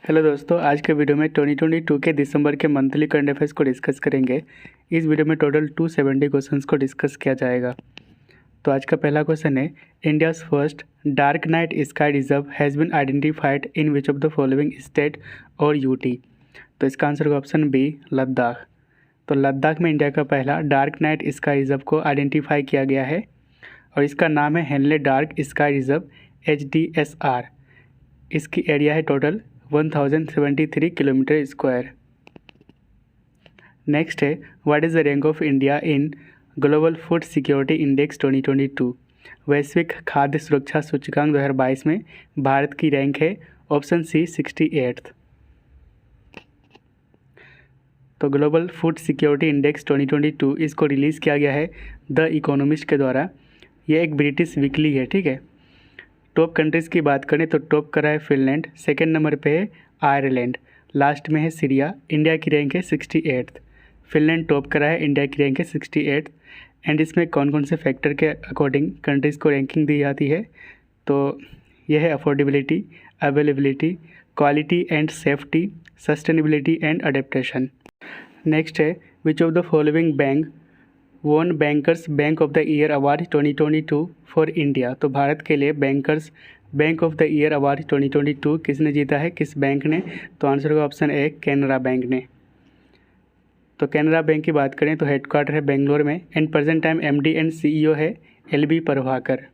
Hello दोस्तों, आज के वीडियो में 2022 के दिसंबर के मंथली करंट अफेयर्स को डिस्कस करेंगे। इस वीडियो में टोटल 270 क्वेश्चंस को डिस्कस किया जाएगा। तो आज का पहला क्वेश्चन है, India's first dark night sky reserve has been identified in which of the following state और यूटी। तो इसका आंसर होगा ऑप्शन बी, लद्दाख। तो लद्दाख में इंडिया का पहला डार्क नाइट स्काई रिजर्व को आइडेंटिफाई किया गया है और इसका नाम है Hanle dark sky reserve HDSR। इसकी एरिया है टोटल 1073 किलोमीटर स्क्वायर। नेक्स्ट है, what is the rank of India in Global Food Security Index 2022। वैश्विक खाद्य सुरक्षा सूचकांक 2022 में भारत की रैंक है ऑप्शन सी 68th। तो ग्लोबल फूड सिक्योरिटी इंडेक्स 2022 इसको रिलीज़ किया गया है द इकोनॉमिस्ट के द्वारा। ये एक ब्रिटिश वीकली है, ठीक है। टॉप कंट्रीज़ की बात करें तो टॉप करा है फिनलैंड, सेकेंड नंबर पे है आयरलैंड, लास्ट में है सीरिया। इंडिया की रैंक है 68th। फिनलैंड टॉप करा है, इंडिया की रैंक है 68th। एंड इसमें कौन कौन से फैक्टर के अकॉर्डिंग कंट्रीज़ को रैंकिंग दी जाती है, तो यह है affordability, availability, quality and safety, sustainability and adaptation. Next है, which of the following bank won bankers bank of the year award 2022 for India. तो भारत के लिए bankers bank of the year award 2022 किसने जीता है, किस बैंक ने? तो आंसर होगा ऑप्शन ए, कैनरा बैंक ने। तो कैनरा बैंक की बात करें तो हेडक्वार्टर है बेंगलोर में and present time MD and CEO है LB प्रभाकर।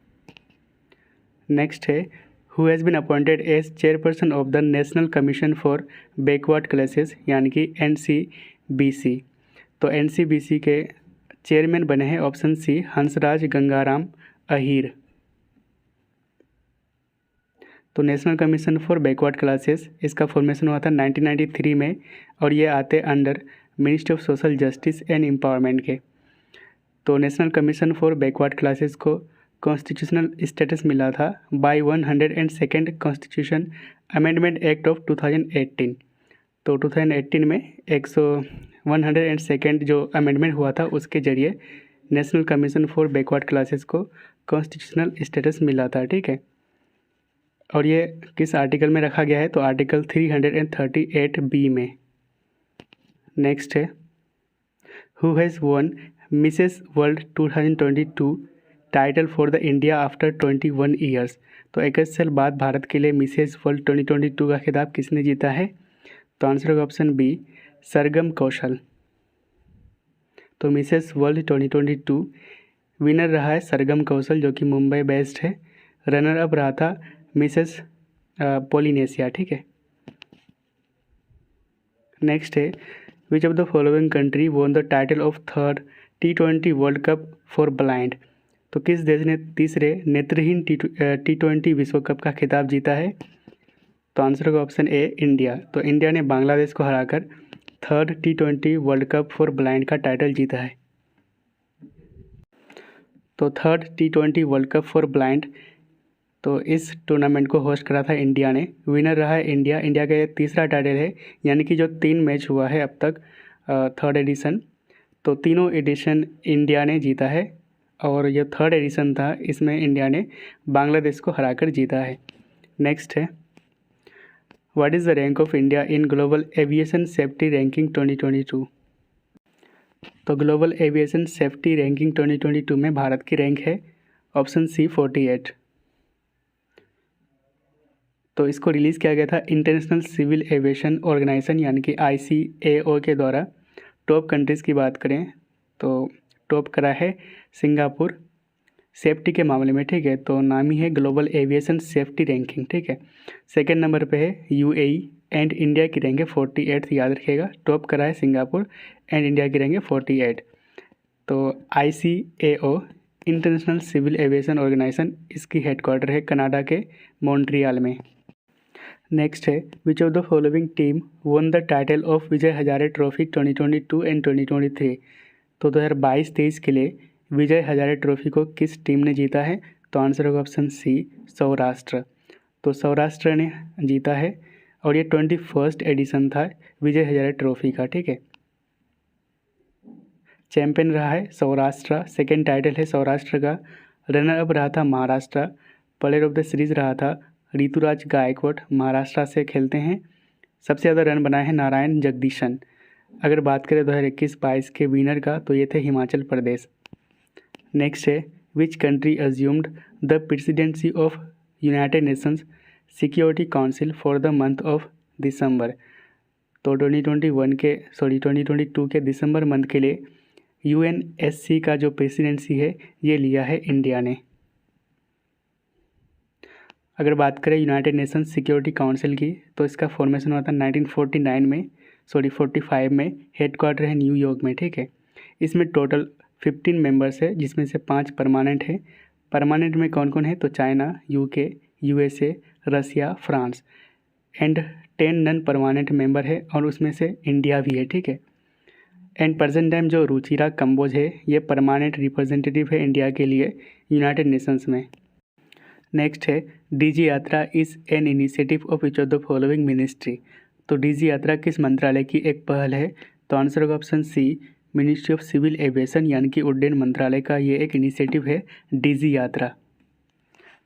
नेक्स्ट है, who has been appointed as chairperson of the National Commission for Backward Classes यानी कि NCBC। तो NCBC के चेयरमैन बने हैं ऑप्शन सी, हंसराज गंगाराम अहीर। तो National Commission for Backward Classes इसका फॉर्मेशन हुआ था 1993 में और ये आते under Ministry of Social Justice and Empowerment के। तो National Commission for Backward classes को कॉन्स्टिट्यूशनल स्टेटस मिला था by 102nd constitution amendment act of 2018। तो 2018 में 102nd जो अमेंडमेंट हुआ था उसके जरिए national Commission for Backward classes को कॉन्स्टिट्यूशनल स्टेटस मिला था, ठीक है। और ये किस आर्टिकल में रखा गया है, तो आर्टिकल 338B में। नेक्स्ट है, who has won Mrs world 2022 title for the India after 21 years. तो 21 साल बाद भारत के लिए मिसेस वर्ल्ड 2022 का खिताब किसने जीता है? तो आंसर होगा ऑप्शन बी, सरगम कौशल। तो मिसेस वर्ल्ड 2022 विनर रहा है सरगम कौशल जो कि मुंबई बेस्ड है। रनर अप रहा था मिसेस पोलिनेशिया, ठीक है। नेक्स्ट है, which of the following country won the title of third T20 world cup for blind. तो किस देश ने तीसरे नेत्रहीन T20 विश्व कप का खिताब जीता है? तो आंसर होगा ऑप्शन ए, इंडिया। तो इंडिया ने बांग्लादेश को हराकर third T20 world cup for blind का टाइटल जीता है। तो third T20 world cup for blind, तो इस टूर्नामेंट को होस्ट करा था इंडिया ने। विनर रहा है इंडिया। इंडिया का ये तीसरा टाइटल है, यानी कि जो 3 मैच हुआ है अब तक थर्ड एडिशन, तो तीनों एडिशन इंडिया ने जीता है और ये थर्ड एडिशन था, इसमें इंडिया ने बांग्लादेश को हराकर जीता है। नेक्स्ट है, what is the rank of India in global aviation safety ranking 2022। तो ग्लोबल एविएशन सेफ्टी रैंकिंग 2022 में भारत की रैंक है ऑप्शन सी 48। तो इसको रिलीज़ किया गया था इंटरनेशनल सिविल एविएशन ऑर्गेनाइजेशन यानी कि ICAO के द्वारा। टॉप कंट्रीज़ की बात करें तो टॉप करा है सिंगापुर सेफ्टी के मामले में, ठीक है। तो नाम ही है ग्लोबल एविएशन सेफ्टी रैंकिंग, ठीक है। सेकेंड नंबर पे है UAE एंड इंडिया की रैंक है 48th, याद रखिएगा। टॉप करा है सिंगापुर एंड इंडिया की रैंक है 48। तो ICAO International civil Aviation Organisation इसकी हेडक्वार्टर है कनाडा के मॉन्ट्रियल में। नेक्स्ट है, which of the following team won the title of Vijay Hazare trophy 2022 and 2023। तो 2022-23 के लिए विजय हजारे ट्रॉफी को किस टीम ने जीता है? तो आंसर होगा ऑप्शन सी, सौराष्ट्र। तो सौराष्ट्र ने जीता है और ये 21st एडिशन था विजय हजारे ट्रॉफी का, ठीक है। चैंपियन रहा है सौराष्ट्र, सेकेंड टाइटल है सौराष्ट्र का। रनर अप रहा था Maharashtra. Player of the series रहा था ऋतुराज गायकवाड़, महाराष्ट्र से खेलते हैं। सबसे ज़्यादा रन बनाए हैं नारायण जगदीशन। अगर बात करें 2021-22 के विनर का तो ये थे हिमाचल प्रदेश। नेक्स्ट है which country assumed the presidency of United Nations security council for the month of December. तो 2022 के दिसंबर मंथ के लिए UNSC का जो प्रेसिडेंसी है ये लिया है इंडिया ने। अगर बात करें यूनाइटेड नेशंस सिक्योरिटी काउंसिल की तो इसका फॉर्मेशन हुआ था 1945 में, हेडक्वार्टर है न्यूयॉर्क में, ठीक है। इसमें टोटल 15 मेंबर्स है जिसमें से 5 परमानेंट है। परमानेंट में कौन कौन है तो China, UK, USA, Russia, France and 10 non permanent member है और उसमें से इंडिया भी है, ठीक है। एंड प्रेजेंट टाइम जो रुचिरा कंबोज है ये परमानेंट रिप्रेजेंटेटिव है इंडिया के लिए यूनाइटेड नेशंस में। नेक्स्ट है DG यात्रा is an initiative of which of the following ministry. तो DG यात्रा किस मंत्रालय की एक पहल है तो आंसर होगा option C, ministry of civil aviation यानी कि उड्डयन मंत्रालय का ये एक इनिशिएटिव है DG यात्रा।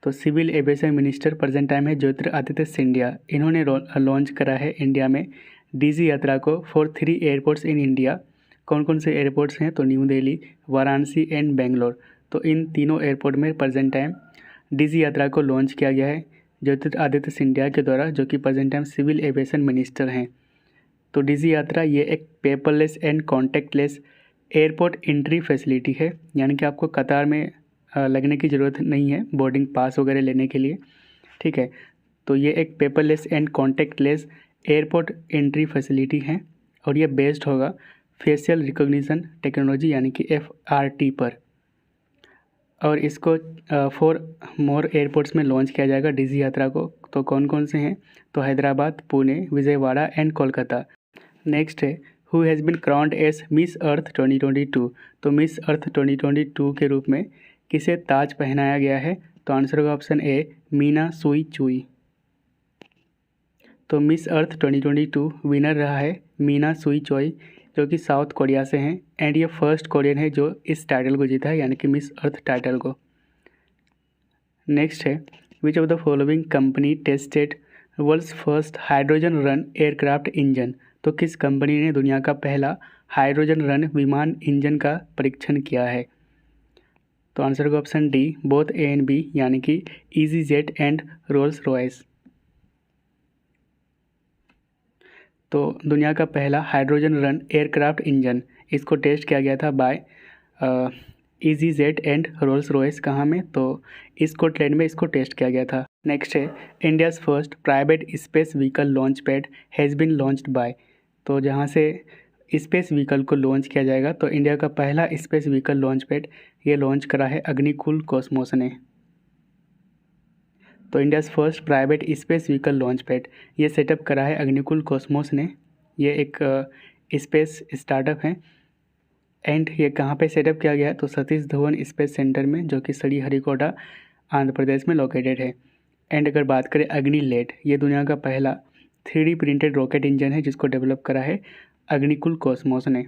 तो civil aviation minister present time है ज्योतिरादित्य सिंधिया। इन्होंने लॉन्च करा है इंडिया में DG यात्रा को फॉर 3 एयरपोर्ट्स इन इंडिया। कौन कौन से एयरपोर्ट्स हैं तो न्यू दिल्ली, वाराणसी एंड बेंगलोर। तो इन तीनों एयरपोर्ट में प्रेजेंट टाइम DG यात्रा को लॉन्च किया गया है ज्योतिरादित्य सिंधिया के द्वारा, जो कि present time civil aviation minister हैं। तो DG यात्रा ये एक paperless and contactless airport entry facility है, यानी कि आपको कतार में लगने की ज़रूरत नहीं है बोर्डिंग पास वगैरह लेने के लिए, ठीक है। तो ये एक paperless and contactless airport entry facility है और ये बेस्ड होगा फेशियल रिकॉग्निशन टेक्नोलॉजी यानी कि FRT पर। और इसको 4 मोर एयरपोर्ट्स में लॉन्च किया जाएगा DG यात्रा को। तो कौन कौन से हैं तो हैदराबाद, पुणे, विजयवाड़ा एंड कोलकाता। नेक्स्ट है who has been crowned as Miss Earth 2022। तो मिस अर्थ 2022 के रूप में किसे ताज पहनाया गया है तो आंसर होगा ऑप्शन ए, मीना सुई चुई। तो मिस अर्थ 2022 विनर रहा है मीना सुई चोई, जो कि साउथ कोरिया से हैं एंड ये फर्स्ट कोरियन है जो इस टाइटल को जीता है यानी कि मिस अर्थ टाइटल को। नेक्स्ट है which of the following company tested world's first hydrogen run aircraft engine. तो किस कंपनी ने दुनिया का पहला हाइड्रोजन रन विमान इंजन का परीक्षण किया है तो आंसर होगा option D, both A and B यानी कि EasyJet एंड रोल्स रॉयस। तो दुनिया का पहला हाइड्रोजन रन एयरक्राफ्ट इंजन इसको टेस्ट किया गया था by EasyJet and Rolls Royce. कहाँ में तो स्कॉटलैंड में इसको टेस्ट किया गया था। नेक्स्ट है India's first private space vehicle launch pad has been launched by. तो जहाँ से स्पेस व्हीकल को लॉन्च किया जाएगा तो इंडिया का पहला स्पेस व्हीकल लॉन्च पैड ये लॉन्च करा है अग्निकुल कॉस्मोस ने। तो India's first private space vehicle launch pad ये सेटअप करा है अग्निकुल कॉस्मोस ने। ये एक स्पेस स्टार्टअप है एंड ये कहाँ पे सेटअप किया गया है तो सतीश धवन स्पेस सेंटर में, जो कि श्रीहरिकोटा आंध्र प्रदेश में लोकेटेड है। एंड अगर बात करें अग्निलेट, ये दुनिया का पहला 3D प्रिंटेड रॉकेट इंजन है जिसको डेवलप करा है अग्निकुल कॉस्मोस ने।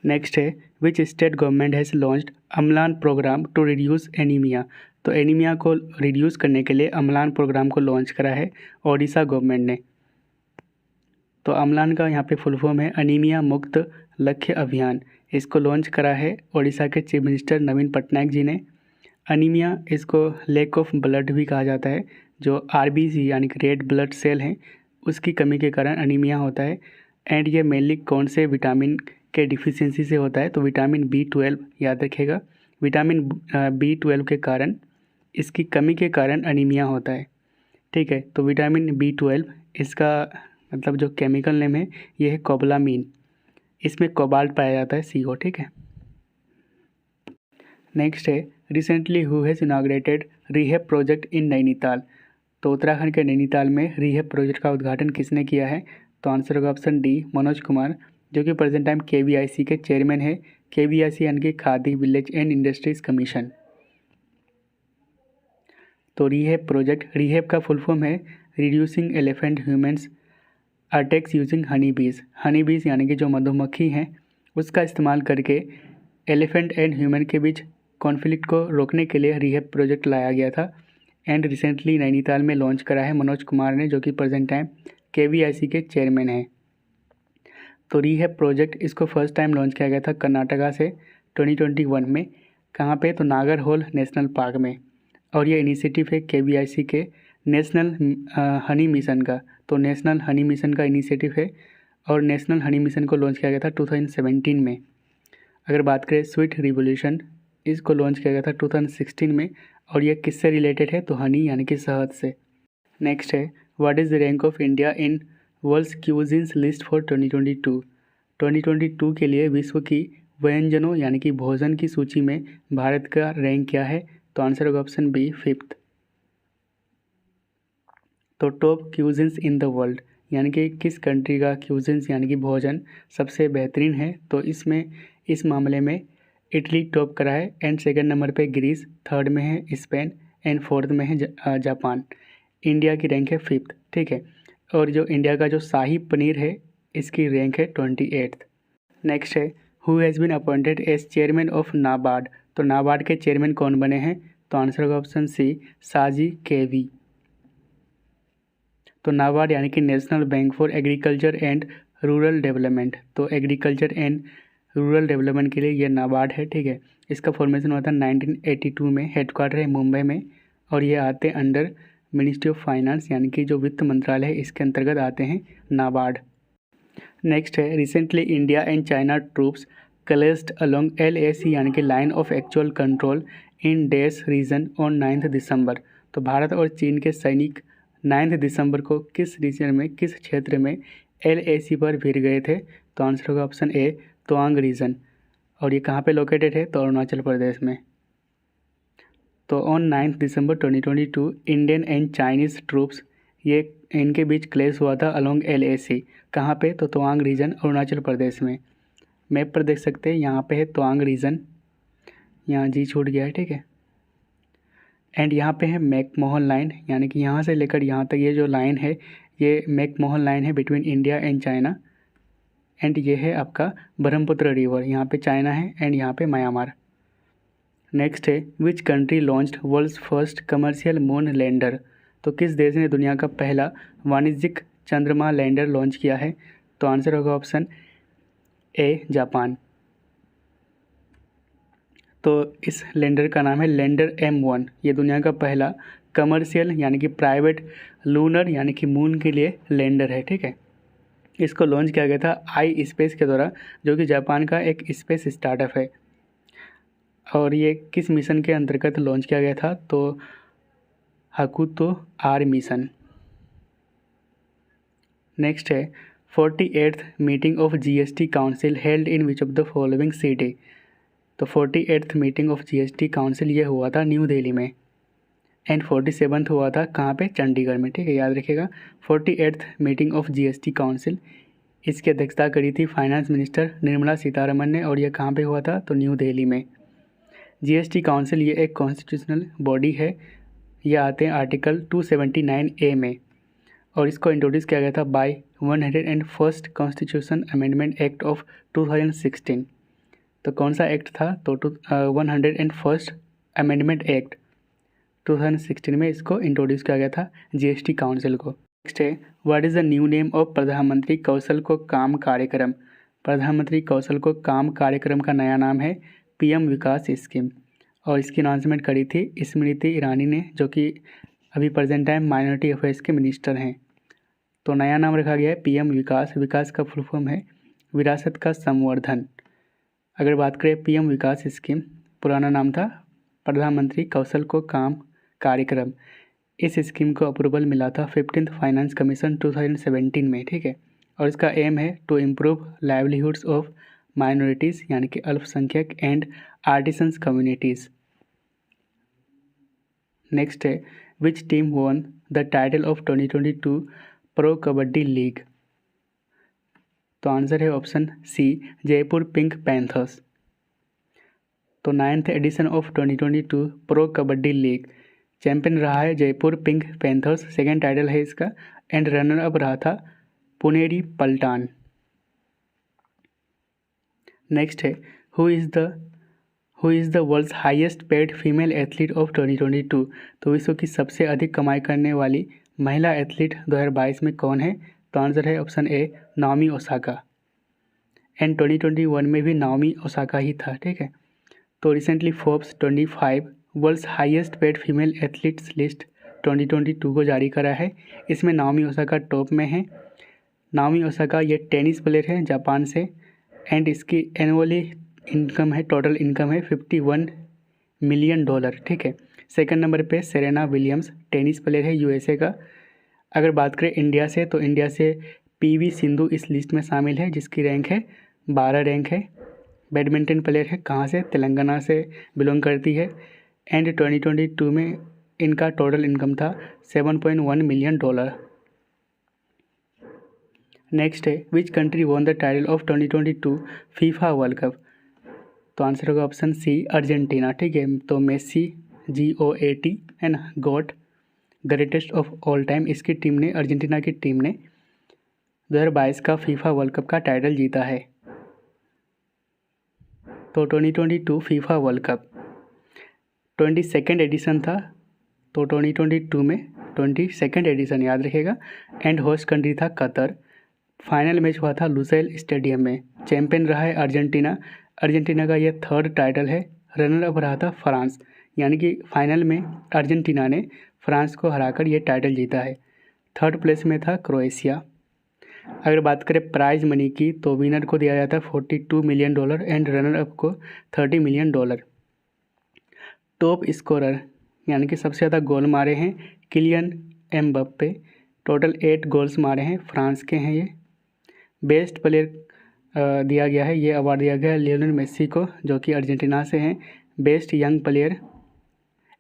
नेक्स्ट है which state government has launched Amlan program to reduce anaemia. तो एनीमिया को रिड्यूस करने के लिए अम्लान प्रोग्राम को लॉन्च करा है ओडिशा गवर्नमेंट ने। तो अम्लान का यहाँ पे फुल फॉर्म है अनीमिया मुक्त लक्ष्य अभियान। इसको लॉन्च करा है ओडिशा के चीफ मिनिस्टर नवीन पटनायक जी ने। अनीमिया इसको लैक ऑफ ब्लड भी कहा जाता है, जो RBC यानी कि रेड ब्लड सेल हैं उसकी कमी के कारण अनीमिया होता है। एंड ये मेनली कौन से विटामिन के डिफिशियंसी से होता है तो विटामिन B12 याद रखिएगा। विटामिन B12 के कारण, इसकी कमी के कारण अनीमिया होता है, ठीक है। तो विटामिन B12 इसका मतलब जो केमिकल नेम है ये है कोबलामीन। इसमें कोबाल्ट पाया जाता है CO, ठीक है। नेक्स्ट है recently who has inaugurated rehab project in Nainital. तो उत्तराखंड के नैनीताल में रिहेप प्रोजेक्ट का उद्घाटन किसने किया है तो आंसर होगा ऑप्शन डी, मनोज कुमार, जो कि प्रेजेंट टाइम KVIC के चेयरमैन है। KVIC यानी कि khadi village and industries commission. तो रिहेप प्रोजेक्ट, रिहेप का फुल फॉर्म है reducing elephant humans attacks using Honey बीज। हनी बीज यानी कि जो मधुमक्खी हैं उसका इस्तेमाल करके एलिफेंट एंड ह्यूमन के बीच कॉन्फ्लिक्ट को रोकने के लिए रिहेप प्रोजेक्ट लाया गया था। एंड रिसेंटली नैनीताल में लॉन्च करा है मनोज कुमार ने, जो कि प्रेजेंट टाइम KVIC के चेयरमैन हैं। तो रिहैब प्रोजेक्ट इसको फर्स्ट टाइम लॉन्च किया गया था कर्नाटका से 2021 में। कहाँ पे? तो नागरहोल नेशनल पार्क में। और ये इनिशिएटिव है KVIC के नेशनल हनी मिशन का। तो नेशनल हनी मिशन का इनिशिएटिव है और नेशनल हनी मिशन को लॉन्च किया गया था 2017 में। अगर बात करें स्वीट रिवोल्यूशन, इसको लॉन्च किया गया था 2016 में और ये किससे रिलेटेड है? तो हनी यानी कि शहद से। नेक्स्ट है what is the rank of India in world's cuisines list for 2022। 2022 के लिए विश्व की व्यंजनों यानी कि भोजन की सूची में भारत का रैंक क्या है? तो आंसर होगा ऑप्शन बी 5th। तो top cuisines in the world यानी कि किस कंट्री का क्यूजिन्स यानी कि भोजन सबसे बेहतरीन है? तो इसमें इस मामले में इटली टॉप करा है एंड सेकंड नंबर पे ग्रीस, थर्ड में है स्पेन एंड फोर्थ में है जापान। इंडिया की रैंक है 5th, ठीक है। और जो इंडिया का जो शाही पनीर है इसकी रैंक है 28th। नेक्स्ट है who has been appointed as chairman of NABARD. तो नाबार्ड के चेयरमैन कौन बने हैं? तो आंसर होगा ऑप्शन सी साजी केवी। तो नाबार्ड यानी कि national bank for agriculture and rural development. तो एग्रीकल्चर एंड रूरल डेवलपमेंट के लिए ये नाबार्ड है, ठीक है। इसका फॉर्मेशन हुआ था 1982 में, हेडक्वार्टर है मुंबई में और ये आते अंडर मिनिस्ट्री ऑफ फाइनेंस यानी कि जो वित्त मंत्रालय है इसके अंतर्गत आते हैं नाबार्ड। नेक्स्ट है recently India and China troops clashed along LAC यानी कि line of actual control in dash region on 9 December. तो भारत और चीन के सैनिक 9 दिसंबर को किस रीजन में, किस क्षेत्र में LAC पर भिड़ गए थे? तो आंसर होगा ऑप्शन ए तवांग रीजन। और ये कहाँ पे लोकेटेड है? तो अरुणाचल प्रदेश में। तो on 9 December 2022 Indian and Chinese troops ये इनके बीच क्लैश हुआ था अलोंग LAC। कहाँ पे? तो तवांग रीजन अरुणाचल प्रदेश में। मैप पर देख सकते हैं यहाँ पे है तवांग रीजन, यहाँ जी छूट गया है, ठीक है। एंड यहाँ पे है मैकमोहन लाइन यानी कि यहाँ से लेकर यहाँ तक ये जो लाइन है ये मैकमोहन लाइन है between India and China. And ये है आपका ब्रह्मपुत्र रिवर, यहाँ पे चाइना है एंड यहाँ पे म्यांमार। नेक्स्ट है which country launched world's first commercial moon lander. तो किस देश ने दुनिया का पहला वाणिज्यिक चंद्रमा लैंडर लॉन्च किया है? तो आंसर होगा ऑप्शन ए जापान। तो इस लैंडर का नाम है लैंडर M1। ये दुनिया का पहला कमर्शियल यानी कि प्राइवेट लूनर यानी कि मून के लिए लैंडर है, ठीक है। इसको लॉन्च किया गया था आई स्पेस के द्वारा जो कि जापान का एक स्पेस स्टार्टअप है। और ये किस मिशन के अंतर्गत लॉन्च किया गया था? तो हाकुतो R मिशन। नेक्स्ट है 48th meeting of GST council held in which of the following city. तो 48th meeting of GST council ये हुआ था न्यू दिल्ली में एंड 47th हुआ था कहाँ पे? चंडीगढ़ में, ठीक है, याद रखिएगा। 48th meeting of GST council इसकी अध्यक्षता करी थी फाइनेंस मिनिस्टर निर्मला सीतारमन ने और ये कहाँ पे हुआ था? तो न्यू दिल्ली में। GST काउंसिल ये एक कॉन्स्टिट्यूशनल बॉडी है, ये आते हैं आर्टिकल 279A में और इसको इंट्रोड्यूस किया गया था by 101st constitution amendment act of 2016। तो कौन सा एक्ट था? तो 101st अमेंडमेंट एक्ट 2016 में इसको इंट्रोड्यूस किया गया था GST काउंसिल को। नेक्स्ट है what is the new name of प्रधानमंत्री कौशल को काम कार्यक्रम। प्रधानमंत्री कौशल को काम कार्यक्रम का नया नाम है PM विकास स्कीम और इसकी अनाउंसमेंट करी थी स्मृति ईरानी ने जो कि अभी प्रेजेंट टाइम माइनॉरिटी अफेयर्स के मिनिस्टर हैं। तो नया नाम रखा गया है PM विकास। विकास का फुल फॉर्म है विरासत का संवर्धन। अगर बात करें PM विकास स्कीम, पुराना नाम था प्रधानमंत्री कौशल को काम कार्यक्रम। इस स्कीम को अप्रूवल मिला था 15th फाइनेंस कमीशन 2017 में, ठीक है। और इसका एम है to improve livelihoods of minorities यानी कि अल्पसंख्यक एंड आर्टिसंस कम्युनिटीज़। नेक्स्ट है which team won the title of 2022 Pro Kabaddi League. तो आंसर है option C Jaipur Pink Panthers. तो 9th edition of 2022 Pro Kabaddi League champion रहा है Jaipur Pink Panthers, second title है इसका एंड रनर अप रहा था पुनेरी पल्टान। नेक्स्ट है who is the world's highest paid female athlete of 2022। तो विश्व की सबसे अधिक कमाई करने वाली महिला एथलीट 2022 में कौन है? तो आंसर है option A Naomi Osaka. And 2021 में भी नाओमी ओसाका ही था, ठीक है। तो recently Forbes 25 world's highest paid female athletes list 2022 को जारी करा है। इसमें नाओमी ओसाका टॉप में है। नाओमी ओसाका ये टेनिस प्लेयर है जापान से, एंड इसकी एनुअली इनकम है, टोटल इनकम है $51 मिलियन, ठीक है। सेकंड नंबर पे सेरेना विलियम्स टेनिस प्लेयर है यूएसए का। अगर बात करें इंडिया से, तो इंडिया से पीवी सिंधु इस लिस्ट में शामिल है, जिसकी रैंक है 12 रैंक है। बैडमिंटन प्लेयर है, कहाँ से, तेलंगाना से बिलोंग करती है। एंड 2022 में इनका टोटल इनकम था $7.1 मिलियन। नेक्स्ट है which country won the title of 2022 FIFA world cup. तो आंसर होगा ऑप्शन सी अर्जेंटीना, ठीक है। तो मेसी GOAT है ना, got greatest of all time, इसकी टीम ने, अर्जेंटीना की टीम ने 2022 का फीफा वर्ल्ड कप का टाइटल जीता है। तो 2022 FIFA world cup 22nd addition था, तो 2022 में 22nd एडिशन याद रखिएगा। एंड होस्ट कंट्री था कतर। फाइनल मैच हुआ था लुसेल स्टेडियम में। चैंपियन रहा है अर्जेंटीना। अर्जेंटीना का ये 3rd टाइटल है। रनर अप रहा था फ्रांस, यानी कि फाइनल में अर्जेंटीना ने फ्रांस को हराकर ये टाइटल जीता है। 3rd प्लेस में था क्रोएशिया। अगर बात करें प्राइज मनी की, तो विनर को दिया जाता है $42 मिलियन एंड रनर अप को $30 मिलियन। टॉप स्कोरर यानी कि सबसे ज़्यादा गोल मारे हैं किलियन एम्बाप्पे, टोटल 8 गोल्स मारे हैं, फ्रांस के हैं ये। बेस्ट प्लेयर दिया गया है, ये अवार्ड दिया गया है लियोनेल मेसी को, जो कि अर्जेंटीना से हैं। Best young player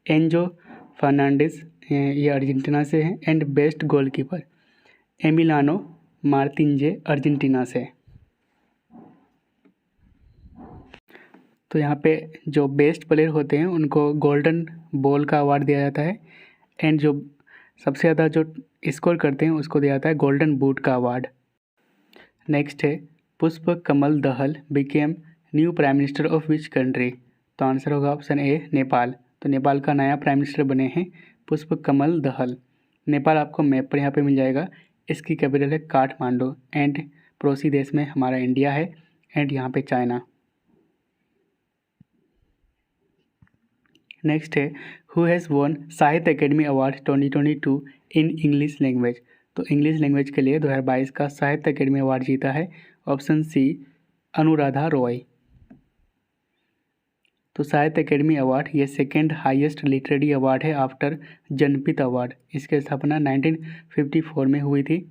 Enzo Fernandez, ये अर्जेंटीना से हैं। And best goalkeeper Emiliano Martinez, Argentina से। तो यहाँ पे जो बेस्ट प्लेयर होते हैं उनको गोल्डन बॉल का अवार्ड दिया जाता है, एंड जो सबसे ज़्यादा जो स्कोर करते हैं उसको दिया जाता है गोल्डन बूट का अवार्ड। नेक्स्ट है Pushpa Kamal Dahal became new prime minister of which country. तो आंसर होगा ऑप्शन ए नेपाल। तो नेपाल का नया प्राइम मिनिस्टर बने हैं पुष्प कमल दहल। नेपाल आपको मैप पर यहाँ पे मिल जाएगा। इसकी कैपिटल है काठमांडू, एंड पड़ोसी देश में हमारा इंडिया है, एंड यहाँ पे चाइना। नेक्स्ट है हु हैज़ वॉन साहित्य academy award 2022 in English language. तो इंग्लिश लैंग्वेज के लिए 2022 का साहित्य अकेडमी अवार्ड जीता है ऑप्शन सी अनुराधा रॉय। तो साहित्य अकेडमी अवार्ड ये 2nd हाईएस्ट लिटरेरी अवार्ड है आफ्टर जनपीत अवार्ड। इसकी स्थापना 1954 में हुई थी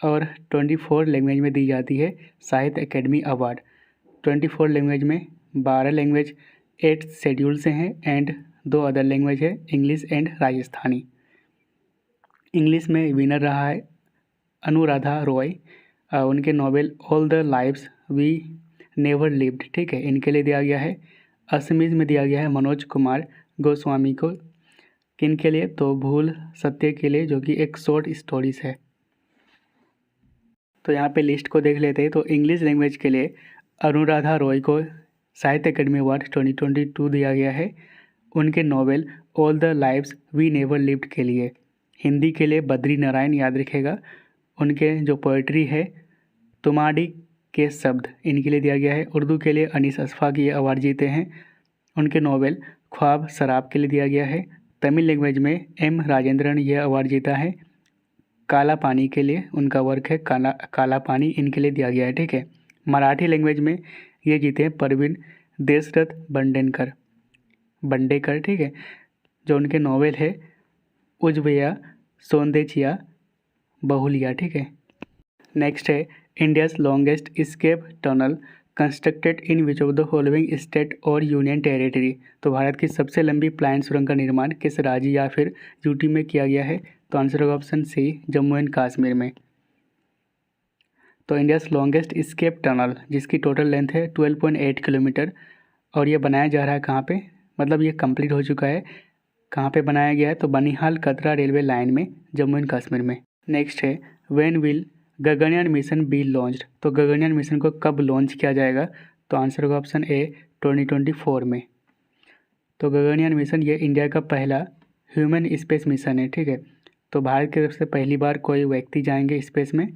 और 24 लैंग्वेज में दी जाती है साहित्य अकेडमी अवार्ड। 24 लैंग्वेज में 12 लैंग्वेज 8 शेड्यूल से हैं, एंड 2 अदर लैंग्वेज है इंग्लिश एंड राजस्थानी। इंग्लिश में विनर रहा है अनुराधा रॉय। उनके novel All the Lives We Never Lived, ठीक है, इनके लिए दिया गया है। असमीज़ में दिया गया है मनोज कुमार गोस्वामी को। किन के लिए, तो भूल सत्य के लिए, जो कि एक शॉर्ट स्टोरीज है। तो यहाँ पे लिस्ट को देख लेते हैं। तो इंग्लिश लैंग्वेज के लिए अनुराधा रॉय को साहित्य अकेडमी अवार्ड 2022 दिया गया है उनके novel All the Lives We Never Lived के लिए। हिंदी के लिए बद्री नारायण, याद रखेगा, उनके जो पोइट्री है तुम्हारी के शब्द, इनके लिए दिया गया है। उर्दू के लिए अनीस अशफाक ये अवार्ड जीते हैं। उनके नॉवेल ख्वाब शराब के लिए दिया गया है। तमिल लैंग्वेज में M राजेंद्रन ये अवार्ड जीता है। काला पानी के लिए उनका वर्क है काला पानी, इनके लिए दिया गया है, ठीक है। मराठी लैंग्वेज में ये जीते हैं परवीन देशरथ बंडेकर, ठीक है, जो उनके नॉवेल है उजवया सौंदेचिया बहुलिया, ठीक है। नेक्स्ट है India's longest escape tunnel constructed in which of the following state और यूनियन टेरिटरी। तो भारत की सबसे लंबी प्लायन सुरंग का निर्माण किस राज्य या फिर यूटी में किया गया है। तो आंसर होगा option C Jammu and Kashmir में। तो इंडियाज़ लॉन्गेस्ट एस्केप टनल जिसकी टोटल लेंथ है 12.8 किलोमीटर, और ये बनाया जा रहा है कहाँ पे, मतलब ये कंप्लीट हो चुका है। कहाँ पे बनाया गया है, तो बनिहाल कतरा रेलवे लाइन में, जम्मू एंड कश्मीर में। नेक्स्ट है when will Gaganyaan mission B launched. तो गगनयान मिशन को कब लॉन्च किया जाएगा। तो आंसर होगा ऑप्शन ए 2024 में। तो गगनयान मिशन ये इंडिया का पहला ह्यूमन स्पेस मिशन है, ठीक है। तो भारत की तरफ से पहली बार कोई व्यक्ति जाएंगे स्पेस में,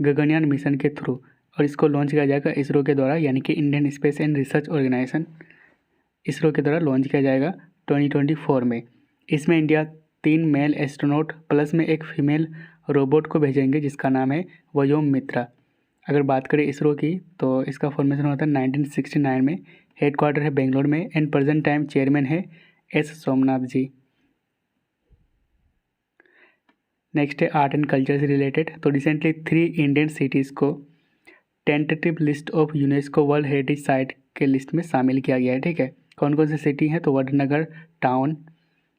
गगनयान मिशन के थ्रू, और इसको लॉन्च किया जाएगा इसरो के द्वारा, यानी कि Indian Space and Research Organisation, ISRO के द्वारा लॉन्च किया जाएगा 2024 में। इसमें इंडिया 3 मेल एस्ट्रोनॉट प्लस में एक फीमेल रोबोट को भेजेंगे जिसका नाम है व्योम मित्रा। अगर बात करें इसरो की तो इसका फॉर्मेशन हुआ था 1969 में, हेडक्वार्टर है बेंगलोर में, एंड प्रेजेंट टाइम चेयरमैन है एस सोमनाथ जी। नेक्स्ट है आर्ट एंड कल्चर से रिलेटेड। तो रिसेंटली 3 इंडियन सिटीज़ को tentative list of UNESCO world heritage site के लिस्ट में शामिल किया गया है, ठीक है। कौन कौन सी सिटी हैं? तो वडनगर टाउन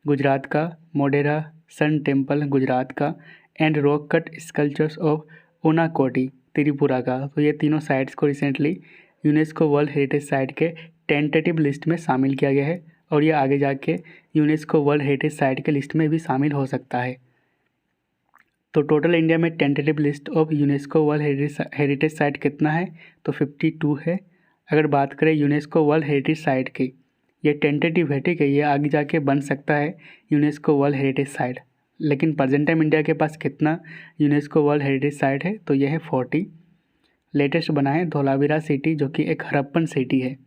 गुजरात का, मोढेरा सन टेम्पल गुजरात का, and rock cut sculptures of Unakoti Tripura का। तो ये तीनों साइट्स को recently UNESCO world heritage site के टेंटेटिव लिस्ट में शामिल किया गया है, और ये आगे जाके यूनेस्को वर्ल्ड हेरिटेज साइट के लिस्ट में भी शामिल हो सकता है। तो टोटल इंडिया में tentative list of UNESCO world heritage site कितना है? तो 52 है। अगर बात करें यूनेस्को वर्ल्ड हेरिटेज साइट की, ये टेंटेटिव है, ठीक है, ये आगे जाके बन सकता है यूनेस्को वर्ल्ड हेरिटेज साइट, लेकिन प्रेजेंट टाइम इंडिया के पास कितना यूनेस्को वर्ल्ड हेरिटेज साइट है? तो यह है 40। लेटेस्ट बना है धोलावीरा सिटी, जो कि एक हड़प्पन सिटी है।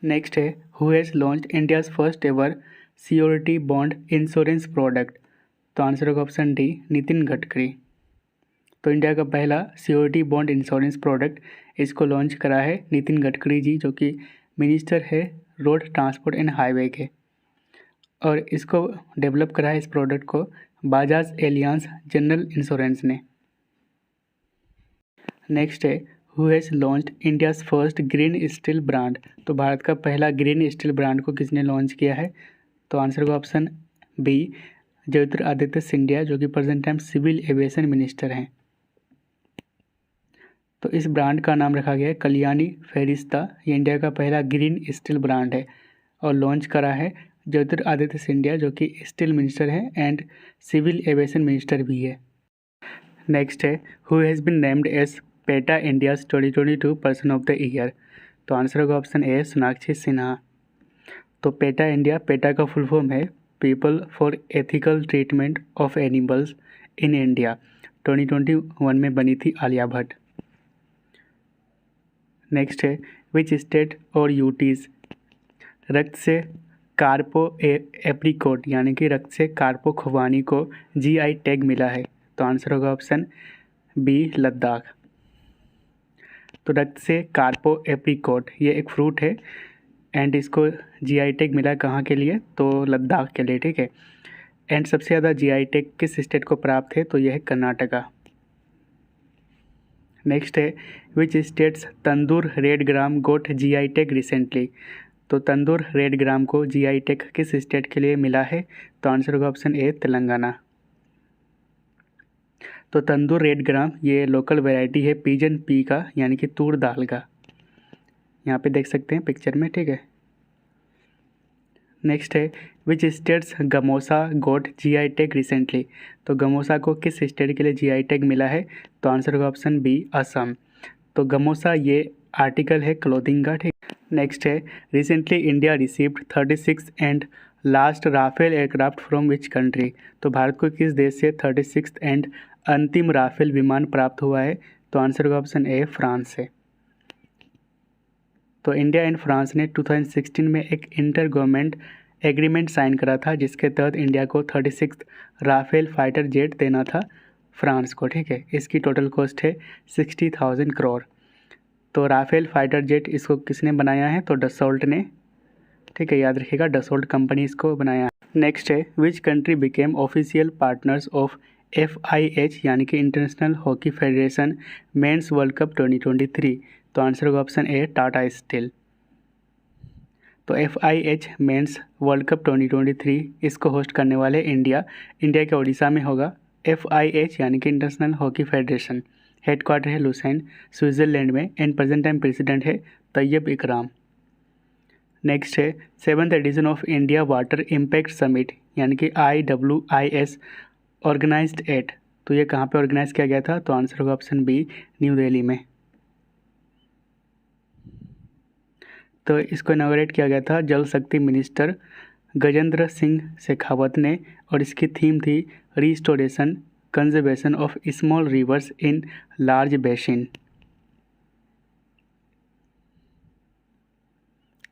नेक्स्ट है who has launched India's first ever सियोरिटी bond insurance product? तो आंसर होगा ऑप्शन डी, नितिन गडकरी। तो इंडिया का पहला सियोरिटी बॉन्ड इंश्योरेंस प्रोडक्ट इसको लॉन्च करा है नितिन गडकरी जी, जो कि मिनिस्टर है रोड ट्रांसपोर्ट एंड हाईवे के, और इसको डेवलप करा है इस प्रोडक्ट को बाजाज एलियांस जनरल इंश्योरेंस ने। नेक्स्ट है who has launched India's first green steel brand? तो भारत का पहला ग्रीन स्टील ब्रांड को किसने लॉन्च किया है? तो आंसर होगा ऑप्शन बी, ज्योतिरादित्य सिंधिया, जो कि present time civil aviation minister हैं। तो इस ब्रांड का नाम रखा गया है कल्याणी फेरिस्ता। ये इंडिया का पहला ग्रीन स्टील ब्रांड है और लॉन्च करा है ज्योतिरादित्य सिंधिया, जो कि स्टील मिनिस्टर हैं एंड सिविल एविएशन मिनिस्टर भी है। नेक्स्ट है who has been named as PETA India's 2022 person of the year? तो आंसर होगा ऑप्शन ए, सोनाक्षी सिन्हा। तो पेटा इंडिया, पेटा का फुल फॉर्म है People for Ethical Treatment of Animals in India. 2021 में बनी थी आलिया भट्ट। नेक्स्ट है विच स्टेट और यूटीज़ रक्त से कार्पो एप्रिकॉट यानी कि रक्त से कार्पो खुबानी को जीआई टैग मिला है? तो आंसर होगा ऑप्शन बी, लद्दाख। तो रक्त से कार्पो एप्रिकॉट ये एक फ्रूट है एंड इसको जीआई टैग मिला कहाँ के लिए? तो लद्दाख के लिए, ठीक है। एंड सबसे ज़्यादा जीआई टैग किस स्टेट को प्राप्त है? तो यह है कर्नाटका। नेक्स्ट है which states Tandur red gram got GI tag recently? तो तंदूर रेड ग्राम को जीआई टैग किस स्टेट के लिए मिला है? तो आंसर होगा ऑप्शन ए, तेलंगाना। तो तंदूर रेड ग्राम ये लोकल वैरायटी है पिजन पी का, यानी कि तूर दाल का, यहाँ पे देख सकते हैं पिक्चर में, ठीक है। नेक्स्ट है which states Gamosa got GI tag recently? तो गमोसा को किस स्टेट के लिए जीआई टैग मिला है? तो आंसर होगा ऑप्शन बी, असम। तो गमोसा ये आर्टिकल है क्लोथिंग का, ठीक। नेक्स्ट है recently India received 36 and last Rafale aircraft from which country? तो भारत को किस देश से 36 एंड अंतिम राफेल विमान प्राप्त हुआ है? तो आंसर होगा ऑप्शन ए, फ्रांस से। तो इंडिया एंड फ्रांस ने 2016 में एक इंटर गवर्नमेंट एग्रीमेंट साइन करा था, जिसके तहत इंडिया को 36 राफेल फाइटर जेट देना था फ्रांस को, ठीक है। इसकी टोटल कॉस्ट है 60,000 करोड़। तो राफेल फाइटर जेट इसको किसने बनाया है? तो डसोल्ट ने, ठीक है, याद रखिएगा डसोल्ट कंपनी इसको बनाया है। नेक्स्ट है which country became official partners of FIH यानी कि International Hockey federation mains world cup 2023? तो आंसर होगा ऑप्शन ए, टाटा स्टील। तो FIH मेंस वर्ल्ड कप 2023 इसको होस्ट करने वाले इंडिया के उड़ीसा में होगा। FIH यानी कि इंटरनेशनल हॉकी फेडरेशन, हेडक्वार्टर है लुसेन स्विट्ज़रलैंड में एंड प्रेजेंट टाइम प्रेसिडेंट है तैयब इकराम। नेक्स्ट है 7th edition of India Water Impact Summit यानी कि IWIS ऑर्गेनाइज्ड एट? तो ये कहाँ पे ऑर्गेनाइज किया गया था? तो आंसर होगा ऑप्शन बी, न्यू दिल्ली में। तो इसको इनॉग्रेट किया गया था जल शक्ति मिनिस्टर गजेंद्र सिंह शेखावत ने, और इसकी थीम थी restoration conservation of small rivers in large basin.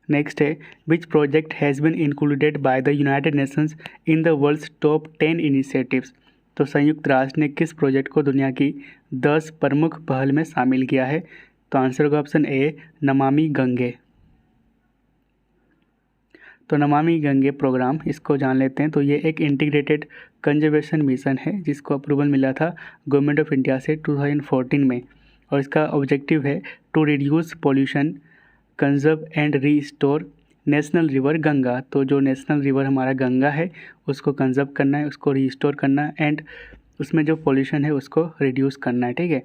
Next है which project has been included by the United Nations in the world's top 10 initiatives. तो संयुक्त राष्ट्र ने किस प्रोजेक्ट को दुनिया की 10 प्रमुख पहल में शामिल किया है? तो आंसर होगा ऑप्शन ए नमामि गंगे। तो नमामि गंगे प्रोग्राम इसको जान लेते हैं। तो ये एक इंटीग्रेटेड कंजर्वेशन मिशन है जिसको अप्रूवल मिला था गवर्नमेंट ऑफ इंडिया से 2014 में, और इसका ऑब्जेक्टिव है to reduce pollution, conserve and restore national river Ganga. तो जो नेशनल रिवर हमारा गंगा है उसको कंजर्व करना है, उसको रीस्टोर करना है एंड उसमें जो पोल्यूशन है उसको रिड्यूस करना है, ठीक है।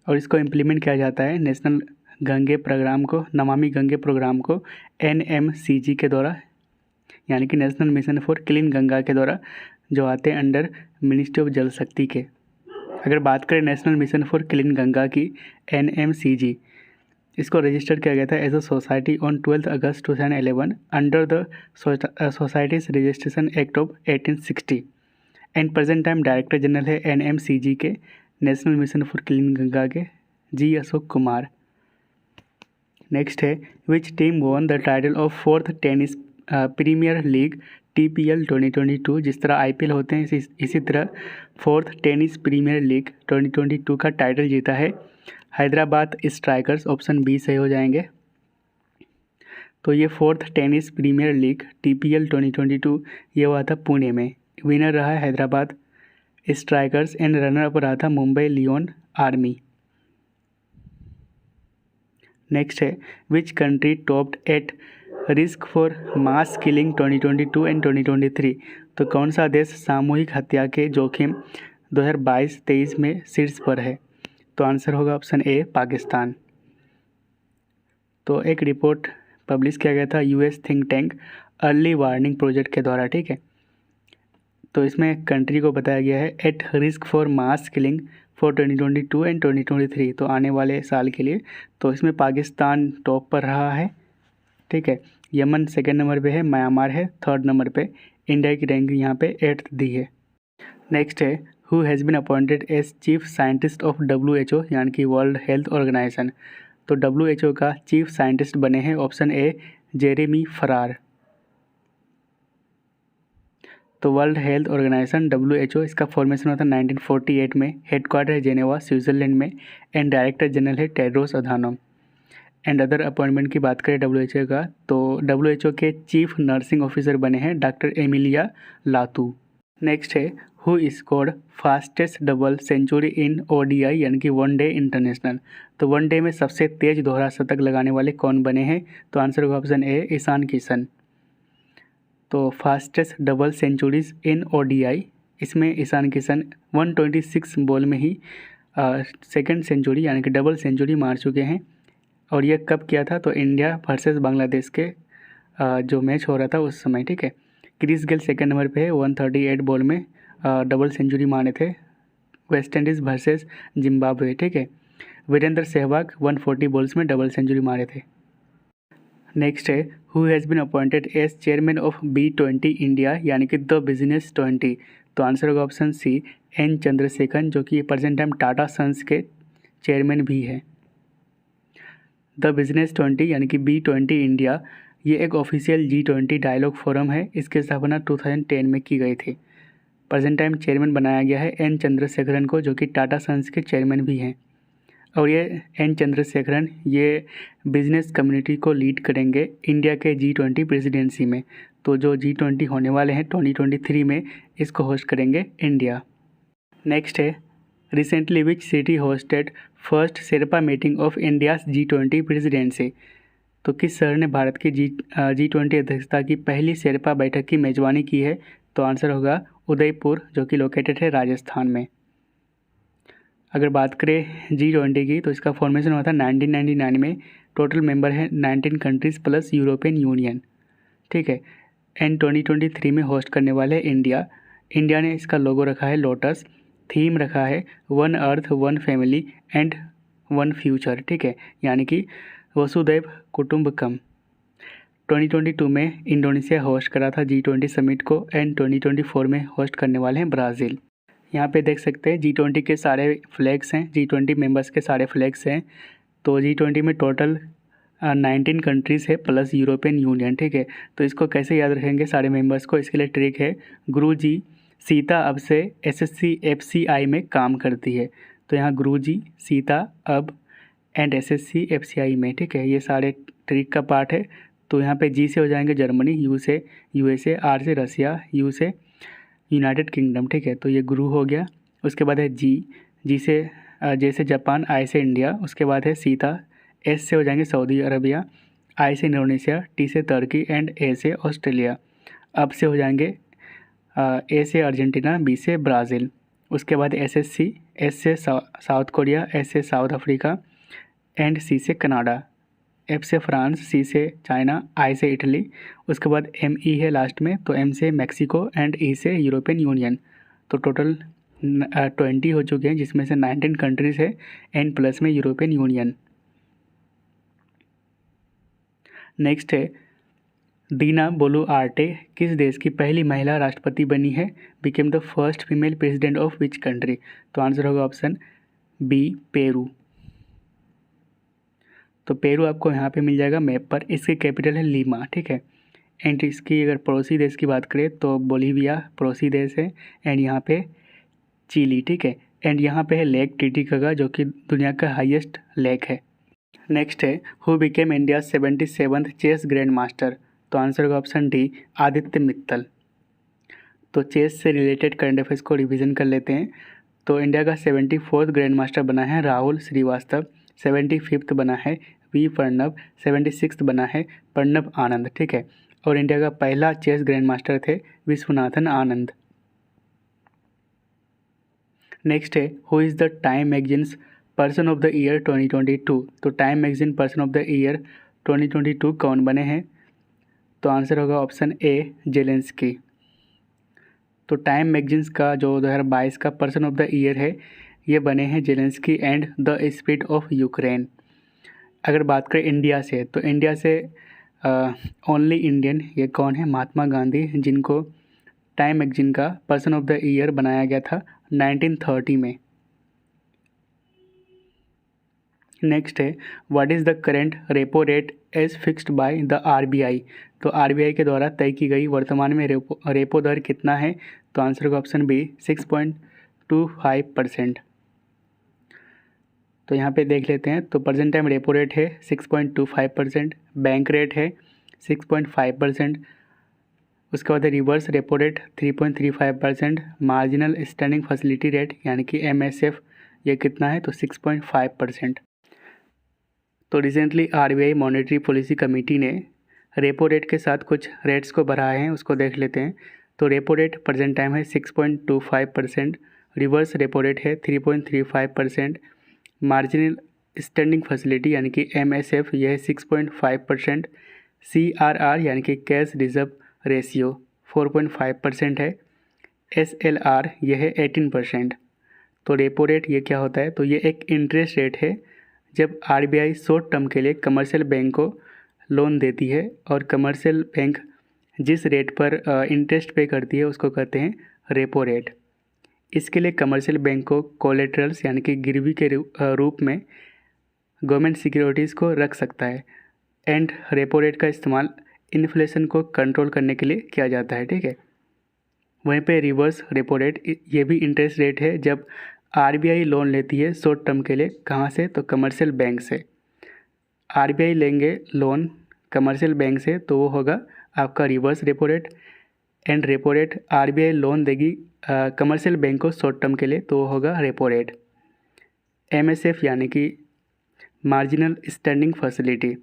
और इसको इम्प्लीमेंट किया जाता है नेशनल गंगे प्रोग्राम को, नमामि गंगे प्रोग्राम को NMCG के द्वारा, यानी कि national Mission for Clean Ganga के द्वारा, जो आते हैं अंडर मिनिस्ट्री ऑफ जल शक्ति के। अगर बात करें National Mission for Clean Ganga की NMCG, इसको रजिस्टर किया गया था as a society on 12 August 2011 under the Societies Registration Act of 1860 and present time director general है NMCG के, National Mission for Clean Ganga के जी अशोक कुमार। नेक्स्ट है which team won the title of 4th Tennis Premier League TPL 2022। जिस तरह IPL होते हैं इसी तरह 4th टेनिस प्रीमियर लीग 2022 का टाइटल जीता है हैदराबाद स्ट्राइकर्स, ऑप्शन बी सही हो जाएंगे। तो ये 4th Tennis Premier League TPL 2022 ये हुआ था पुणे में, विनर रहा है Hyderabad strikers and runner up रहा था मुंबई लियोन आर्मी। नेक्स्ट है which country topped at risk for mass killing 2022 and 2023। तो कौन सा देश सामूहिक हत्या के जोखिम 2022-23 में शीर्ष पर है? तो आंसर होगा ऑप्शन ए पाकिस्तान। तो एक रिपोर्ट पब्लिश किया गया था US think tank early warning project के द्वारा, ठीक है। तो इसमें कंट्री को बताया गया है at risk for mass killing for 2022 and 2023, तो आने वाले साल के लिए। तो इसमें पाकिस्तान टॉप पर रहा है, ठीक है। यमन सेकेंड नंबर पे है, म्यांमार है थर्ड नंबर पे, इंडिया की रैंकिंग यहाँ पे 8th दी है। नेक्स्ट है who has been appointed as chief scientist of WHO, यानी कि वर्ल्ड हेल्थ ऑर्गेनाइजेशन। तो WHO का चीफ साइंटिस्ट बने हैं ऑप्शन ए जेरेमी फरार। तो वर्ल्ड हेल्थ ऑर्गेनाइजेशन WHO इसका फॉर्मेशन हुआ था 1948 में, हेडक्वार्टर है जेनेवा स्विट्ज़रलैंड में एंड डायरेक्टर जनरल है Tedros Adhanom. And other appointment की बात करें WHO का, तो WHO के चीफ नर्सिंग ऑफिसर बने हैं डॉक्टर एमिलिया लातू। नेक्स्ट है who scored fastest double century in ODI, यानी कि वनडे इंटरनेशनल। तो वनडे में सबसे तेज दोहरा शतक लगाने वाले कौन बने हैं? तो आंसर होगा ऑप्शन ए ईशान किशन। तो फास्टेस्ट डबल सेंचुरीज इन ODI, इसमें ईशान किशन 126 बॉल में ही सेकंड सेंचुरी यानी कि डबल सेंचुरी मार चुके हैं। और ये कब किया था? तो इंडिया वर्सेस बांग्लादेश के जो मैच हो रहा था उस समय, ठीक है। क्रिस गेल सेकंड नंबर पे है, 138 बॉल में डबल सेंचुरी मारे थे, वेस्ट इंडीज़ वर्सेस जिम्बाब्वे, ठीक है। वीरेंद्र सहवाग 140 बॉल्स में डबल सेंचुरी मारे थे। नेक्स्ट है who has been appointed as chairman of B20 India, यानी कि द बिजनेस 20। तो आंसर होगा ऑप्शन सी N चंद्रशेखरन, जो कि प्रेजेंट टाइम टाटा सन्स के चेयरमैन भी हैं। द बिजनेस 20 यानी कि B20 इंडिया ये एक ऑफिशियल G20 डायलॉग फोरम है। इसकी स्थापना 2010 में की गई थी। प्रेजेंट टाइम चेयरमैन बनाया गया है N चंद्रशेखरन को, जो कि टाटा सन्स के चेयरमैन भी हैं। और ये N चंद्रशेखरन ये बिजनेस कम्युनिटी को लीड करेंगे इंडिया के G20 प्रेसिडेंसी में। तो जो G20 होने वाले हैं 2023 में, इसको होस्ट करेंगे इंडिया। नेक्स्ट है recently which city hosted first Sherpa meeting of India's G20 presidency. तो किस शहर ने भारत की G20 अध्यक्षता की पहली शेरपा बैठक की मेजबानी की है? तो आंसर होगा उदयपुर, जो कि लोकेटेड है राजस्थान में। अगर बात करें G20 की, तो इसका फॉर्मेशन हुआ था 1999 में। टोटल मेंबर है 19 कंट्रीज़ प्लस यूरोपियन यूनियन, ठीक है। एंड 2023 में होस्ट करने वाले इंडिया। इंडिया ने इसका लोगो रखा है लोटस, थीम रखा है one earth one family and one future, ठीक है, यानी कि वसुधैव कुटुंबकम। 2022 में इंडोनेशिया होस्ट करा था G20 समिट को एंड 2024 में होस्ट करने वाले हैं ब्राज़ील। यहाँ पे देख सकते हैं G20 के सारे फ्लैग्स हैं, G20 मेंबर्स के सारे फ्लैग्स हैं। तो G20 में टोटल 19 कंट्रीज़ है प्लस यूरोपियन यूनियन, ठीक है। तो इसको कैसे याद रखेंगे सारे मेंबर्स को, इसके लिए ट्रिक है, गुरुजी सीता अब से SSC FCI में काम करती है। तो यहाँ गुरुजी सीता अब एंड SSC FCI में, ठीक है। ये सारे ट्रिक का पार्ट है। तो यहाँ पे G से हो जाएंगे जर्मनी, U से USA, R से रसिया, U से यूनाइटेड किंगडम, ठीक है। तो ये गुरु हो गया। उसके बाद है जी से जैसे जापान, I से इंडिया। उसके बाद है सीता, S से हो जाएंगे सऊदी अरबिया, I से इंडोनेशिया, T से तुर्की एंड A से ऑस्ट्रेलिया। अब से हो जाएंगे A से अर्जेंटीना, B से ब्राज़ील। उसके बाद SSC, S से साउथ कोरिया, S से साउथ अफ्रीका एंड C से कनाडा। F से फ्रांस, C से चाइना, I से इटली। उसके बाद ME है लास्ट में, तो M से मैक्सिको एंड E से यूरोपियन यूनियन। तो टोटल 20 हो चुके हैं, जिसमें से 19 कंट्रीज़ है एंड प्लस में यूरोपियन यूनियन। नेक्स्ट है दीना बोलुआर्टे किस देश की पहली महिला राष्ट्रपति बनी है, became the first female president of which country. तो आंसर होगा ऑप्शन B पेरू। तो पेरू आपको यहाँ पे मिल जाएगा मैप पर। इसकी कैपिटल है लीमा, ठीक है। एंड इसकी अगर पड़ोसी देश की बात करें तो बोलीविया पड़ोसी देश है एंड यहाँ पे चिली, ठीक है। एंड यहाँ पे है लेक टिटिकाका जो कि दुनिया का हाईएस्ट लेक है। नेक्स्ट है who became India 77th chess grand master. तो आंसर होगा ऑप्शन D आदित्य मित्तल। तो चेस से रिलेटेड करंट अफेयर्स को रिवीजन कर लेते हैं। तो इंडिया का 74th ग्रैंड मास्टर बना है राहुल श्रीवास्तव, 75th बना है V प्रणव, 76th बना है प्रणव आनंद, ठीक है। और इंडिया का पहला चेस ग्रैंड मास्टर थे विश्वनाथन आनंद। नेक्स्ट है who is the time magazines person of the year 2022। तो time magazine person of the year 2022 कौन बने हैं। तो आंसर होगा ऑप्शन A जेलेंस्की। तो टाइम मैगजीन्स का जो 2022 का पर्सन ऑफ द ईयर है ये बने हैं Zelensky and the spirit of Ukraine. अगर बात करें इंडिया से, तो इंडिया से ओनली इंडियन ये कौन है, महात्मा गांधी, जिनको टाइम मैगजीन का पर्सन ऑफ द ईयर बनाया गया था 1930 में। नेक्स्ट है what is the current repo rate as fixed by the RBI। तो RBI के द्वारा तय की गई वर्तमान में रेपो दर कितना है। तो आंसर होगा ऑप्शन B 6.25%। तो यहाँ पे देख लेते हैं। तो प्रेजेंट टाइम रेपो रेट है 6.25%, बैंक रेट है 6.5%। उसके बाद reverse repo rate 3.35%, marginal standing facility rate यानी कि MSF ये कितना है, तो 6.5%। तो recently RBI monetary policy committee ने रेपो रेट के साथ कुछ रेट्स को बढ़ाए हैं, उसको देख लेते हैं। तो रेपो रेट प्रेजेंट टाइम है 6.25%, रिवर्स रेपो रेट है 3.35%, मार्जिनल स्टैंडिंग फैसिलिटी यानी कि MSF यह है 6.5%, CRR यानी कि कैश रिजर्व रेशियो 4.5% है, SLR यह है 18%। तो रेपो रेट ये क्या होता है, तो ये एक इंटरेस्ट रेट है जब RBI शॉर्ट टर्म के लिए कमर्शियल बैंक को लोन देती है और कमर्शियल बैंक जिस रेट पर इंटरेस्ट पे करती है उसको कहते हैं रेपो रेट। इसके लिए कमर्शियल बैंक को कोलेटरल्स यानी कि गिरवी के रूप में गवर्नमेंट सिक्योरिटीज़ को रख सकता है। एंड रेपो रेट का इस्तेमाल इन्फ्लेशन को कंट्रोल करने के लिए किया जाता है, ठीक है। वहीं पे रिवर्स रेपो रेट ये भी इंटरेस्ट रेट है जब RBI लोन लेती है शॉर्ट टर्म के लिए, कहाँ से, तो कमर्शियल बैंक से। RBI लेंगे लोन कमर्शियल बैंक से तो वो होगा आपका reverse repo rate. And repo rate RBI loan देगी कमर्शियल बैंक को शॉर्ट टर्म के लिए तो वो होगा रेपो रेट। MSF यानी कि मार्जिनल स्टैंडिंग फैसिलिटी,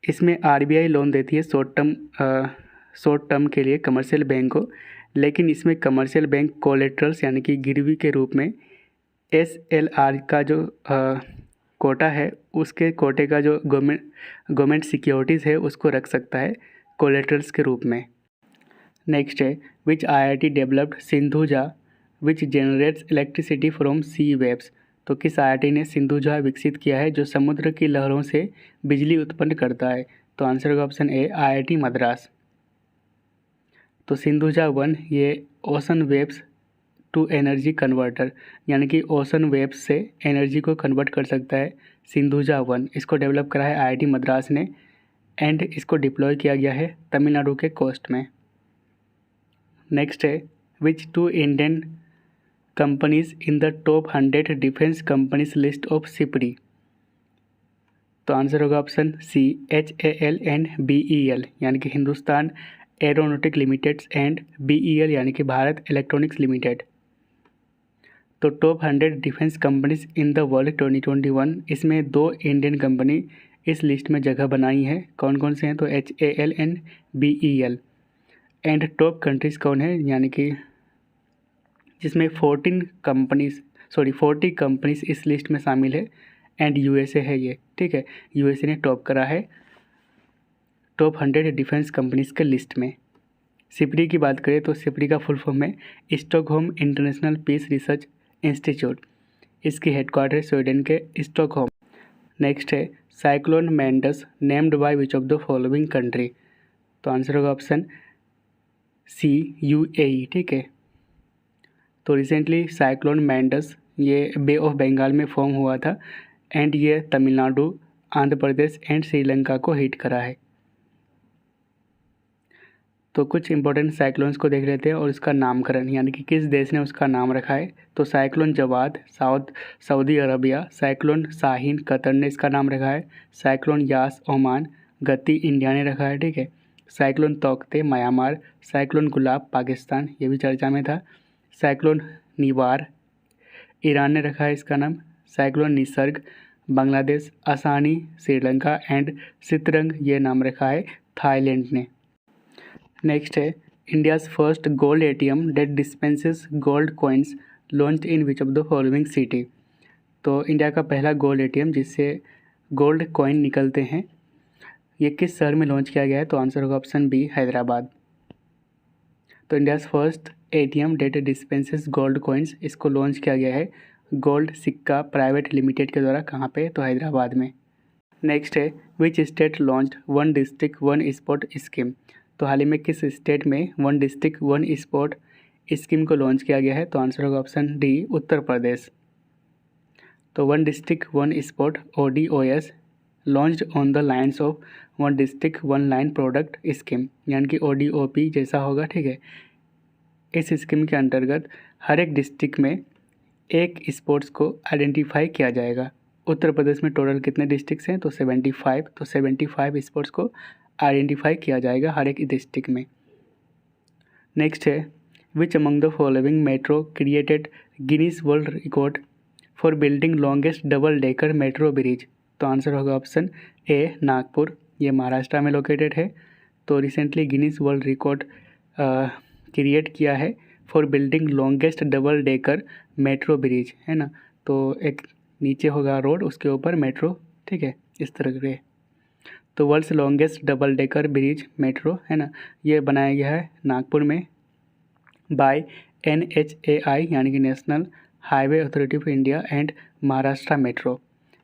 इसमें RBI लोन देती है शॉर्ट टर्म के लिए कमर्शियल बैंक को, लेकिन इसमें कमर्शियल बैंक कोलेटरल्स यानी कि गिरवी के रूप में SLR का जो कोटा है उसके कोटे का जो गवर्नमेंट सिक्योरिटीज़ है उसको रख सकता है कोलेटरल्स के रूप में। नेक्स्ट है which IIT developed Sindhuja which generates electricity from sea waves. तो किस IIT ने सिंधुजा विकसित किया है जो समुद्र की लहरों से बिजली उत्पन्न करता है। तो आंसर होगा ऑप्शन A IIT मद्रास। तो सिंधुजा 1 ये ocean waves to energy converter, यानी कि ओशन वेव्स से एनर्जी को कन्वर्ट कर सकता है। सिंधुजा 1 इसको डेवलप करा है आईआईटी मद्रास ने एंड इसको डिप्लॉय किया गया है तमिलनाडु के कोस्ट में। नेक्स्ट है which 2 Indian companies in the top 100 defence companies list of SIPRI. तो आंसर होगा option C HAL and BEL, यानी कि Hindustan aeronautic limited and BEL यानी कि भारत इलेक्ट्रॉनिक्स लिमिटेड। तो top 100 defence companies in the world 2021, इसमें 2 इंडियन कंपनी इस list में जगह बनाई है। कौन कौन से हैं? तो HAL and BEL। And top countries कौन है? यानी कि जिसमें 40 कंपनीज इस लिस्ट में शामिल है एंड USA है ये, ठीक है। USA ने टॉप करा है टॉप 100 डिफेंस कंपनीज के लिस्ट में। सिपरी की बात करें तो सिपरी का फुल फॉर्म है Stockholm International Peace Research Institute. इसकी हेडक्वार्टर है स्वीडन के स्टॉकहोम। नेक्स्ट है cyclone Mandous named by which of the following country. तो आंसर होगा ऑप्शन सी UAE, ठीक है। तो रिसेंटली साइक्लोन मैंडस ये बे ऑफ बंगाल में फॉर्म हुआ था एंड ये तमिलनाडु, आंध्र प्रदेश एंड श्रीलंका को हिट करा है। तो कुछ इंपॉर्टेंट साइक्लोन्स को देख लेते हैं और उसका नामकरण, यानी कि किस देश ने उसका नाम रखा है। तो cyclone Jawad Saudi Arabia, cyclone Shaheen Qatar ने इसका नाम रखा है, cyclone Yaas Oman, Gati India ने रखा है, ठीक है। Cyclone Tauktae Myanmar, cyclone Gulab Pakistan, ये भी चर्चा में था। साइक्लोन निवार ईरान ने रखा है इसका नाम। साइक्लोन निसर्ग बांग्लादेश, आसानी श्रीलंका एंड सितरंग ये नाम रखा है थाईलैंड ने। नेक्स्ट है India's first gold ATM that dispenses gold coins launched in which of the following city. तो इंडिया का पहला गोल्ड ATM जिससे गोल्ड कॉइन निकलते हैं, ये किस शहर में लॉन्च किया गया है? तो आंसर होगा ऑप्शन बी हैदराबाद। तो India's first ATM that dispenses gold coins, इसको लॉन्च किया गया है गोल्ड सिक्का प्राइवेट लिमिटेड के द्वारा। कहाँ पे? तो हैदराबाद में। नेक्स्ट है which state launched 1 district 1 sport scheme. तो हाल ही में किस स्टेट में 1 डिस्ट्रिक्ट 1 स्पोर्ट स्कीम को लॉन्च किया गया है? तो आंसर होगा ऑप्शन डी उत्तर प्रदेश। तो 1 district 1 sport ODOS launched on the lines of 1 district 1 line product scheme, यानी कि ODOP जैसा होगा, ठीक है। इस स्कीम के अंतर्गत हर एक डिस्ट्रिक्ट में एक स्पोर्ट्स को आइडेंटिफाई किया जाएगा। उत्तर प्रदेश में टोटल कितने डिस्ट्रिक्ट्स हैं? तो 75। तो 75 स्पोर्ट्स को आइडेंटिफाई किया जाएगा हर एक डिस्ट्रिक्ट में। नेक्स्ट है which among the following metro created Guinness world record for building longest double decker metro bridge. तो आंसर होगा ऑप्शन ए नागपुर, ये महाराष्ट्र में लोकेटेड है। तो recently Guinness world record create किया है for building longest double decker metro bridge, है ना। तो एक नीचे होगा रोड, उसके ऊपर मेट्रो, ठीक है, इस तरह के। तो world's longest double decker bridge metro, है ना, ये बनाया गया है नागपुर में बाय NHAI यानी कि national highway authority of India and Maharashtra metro.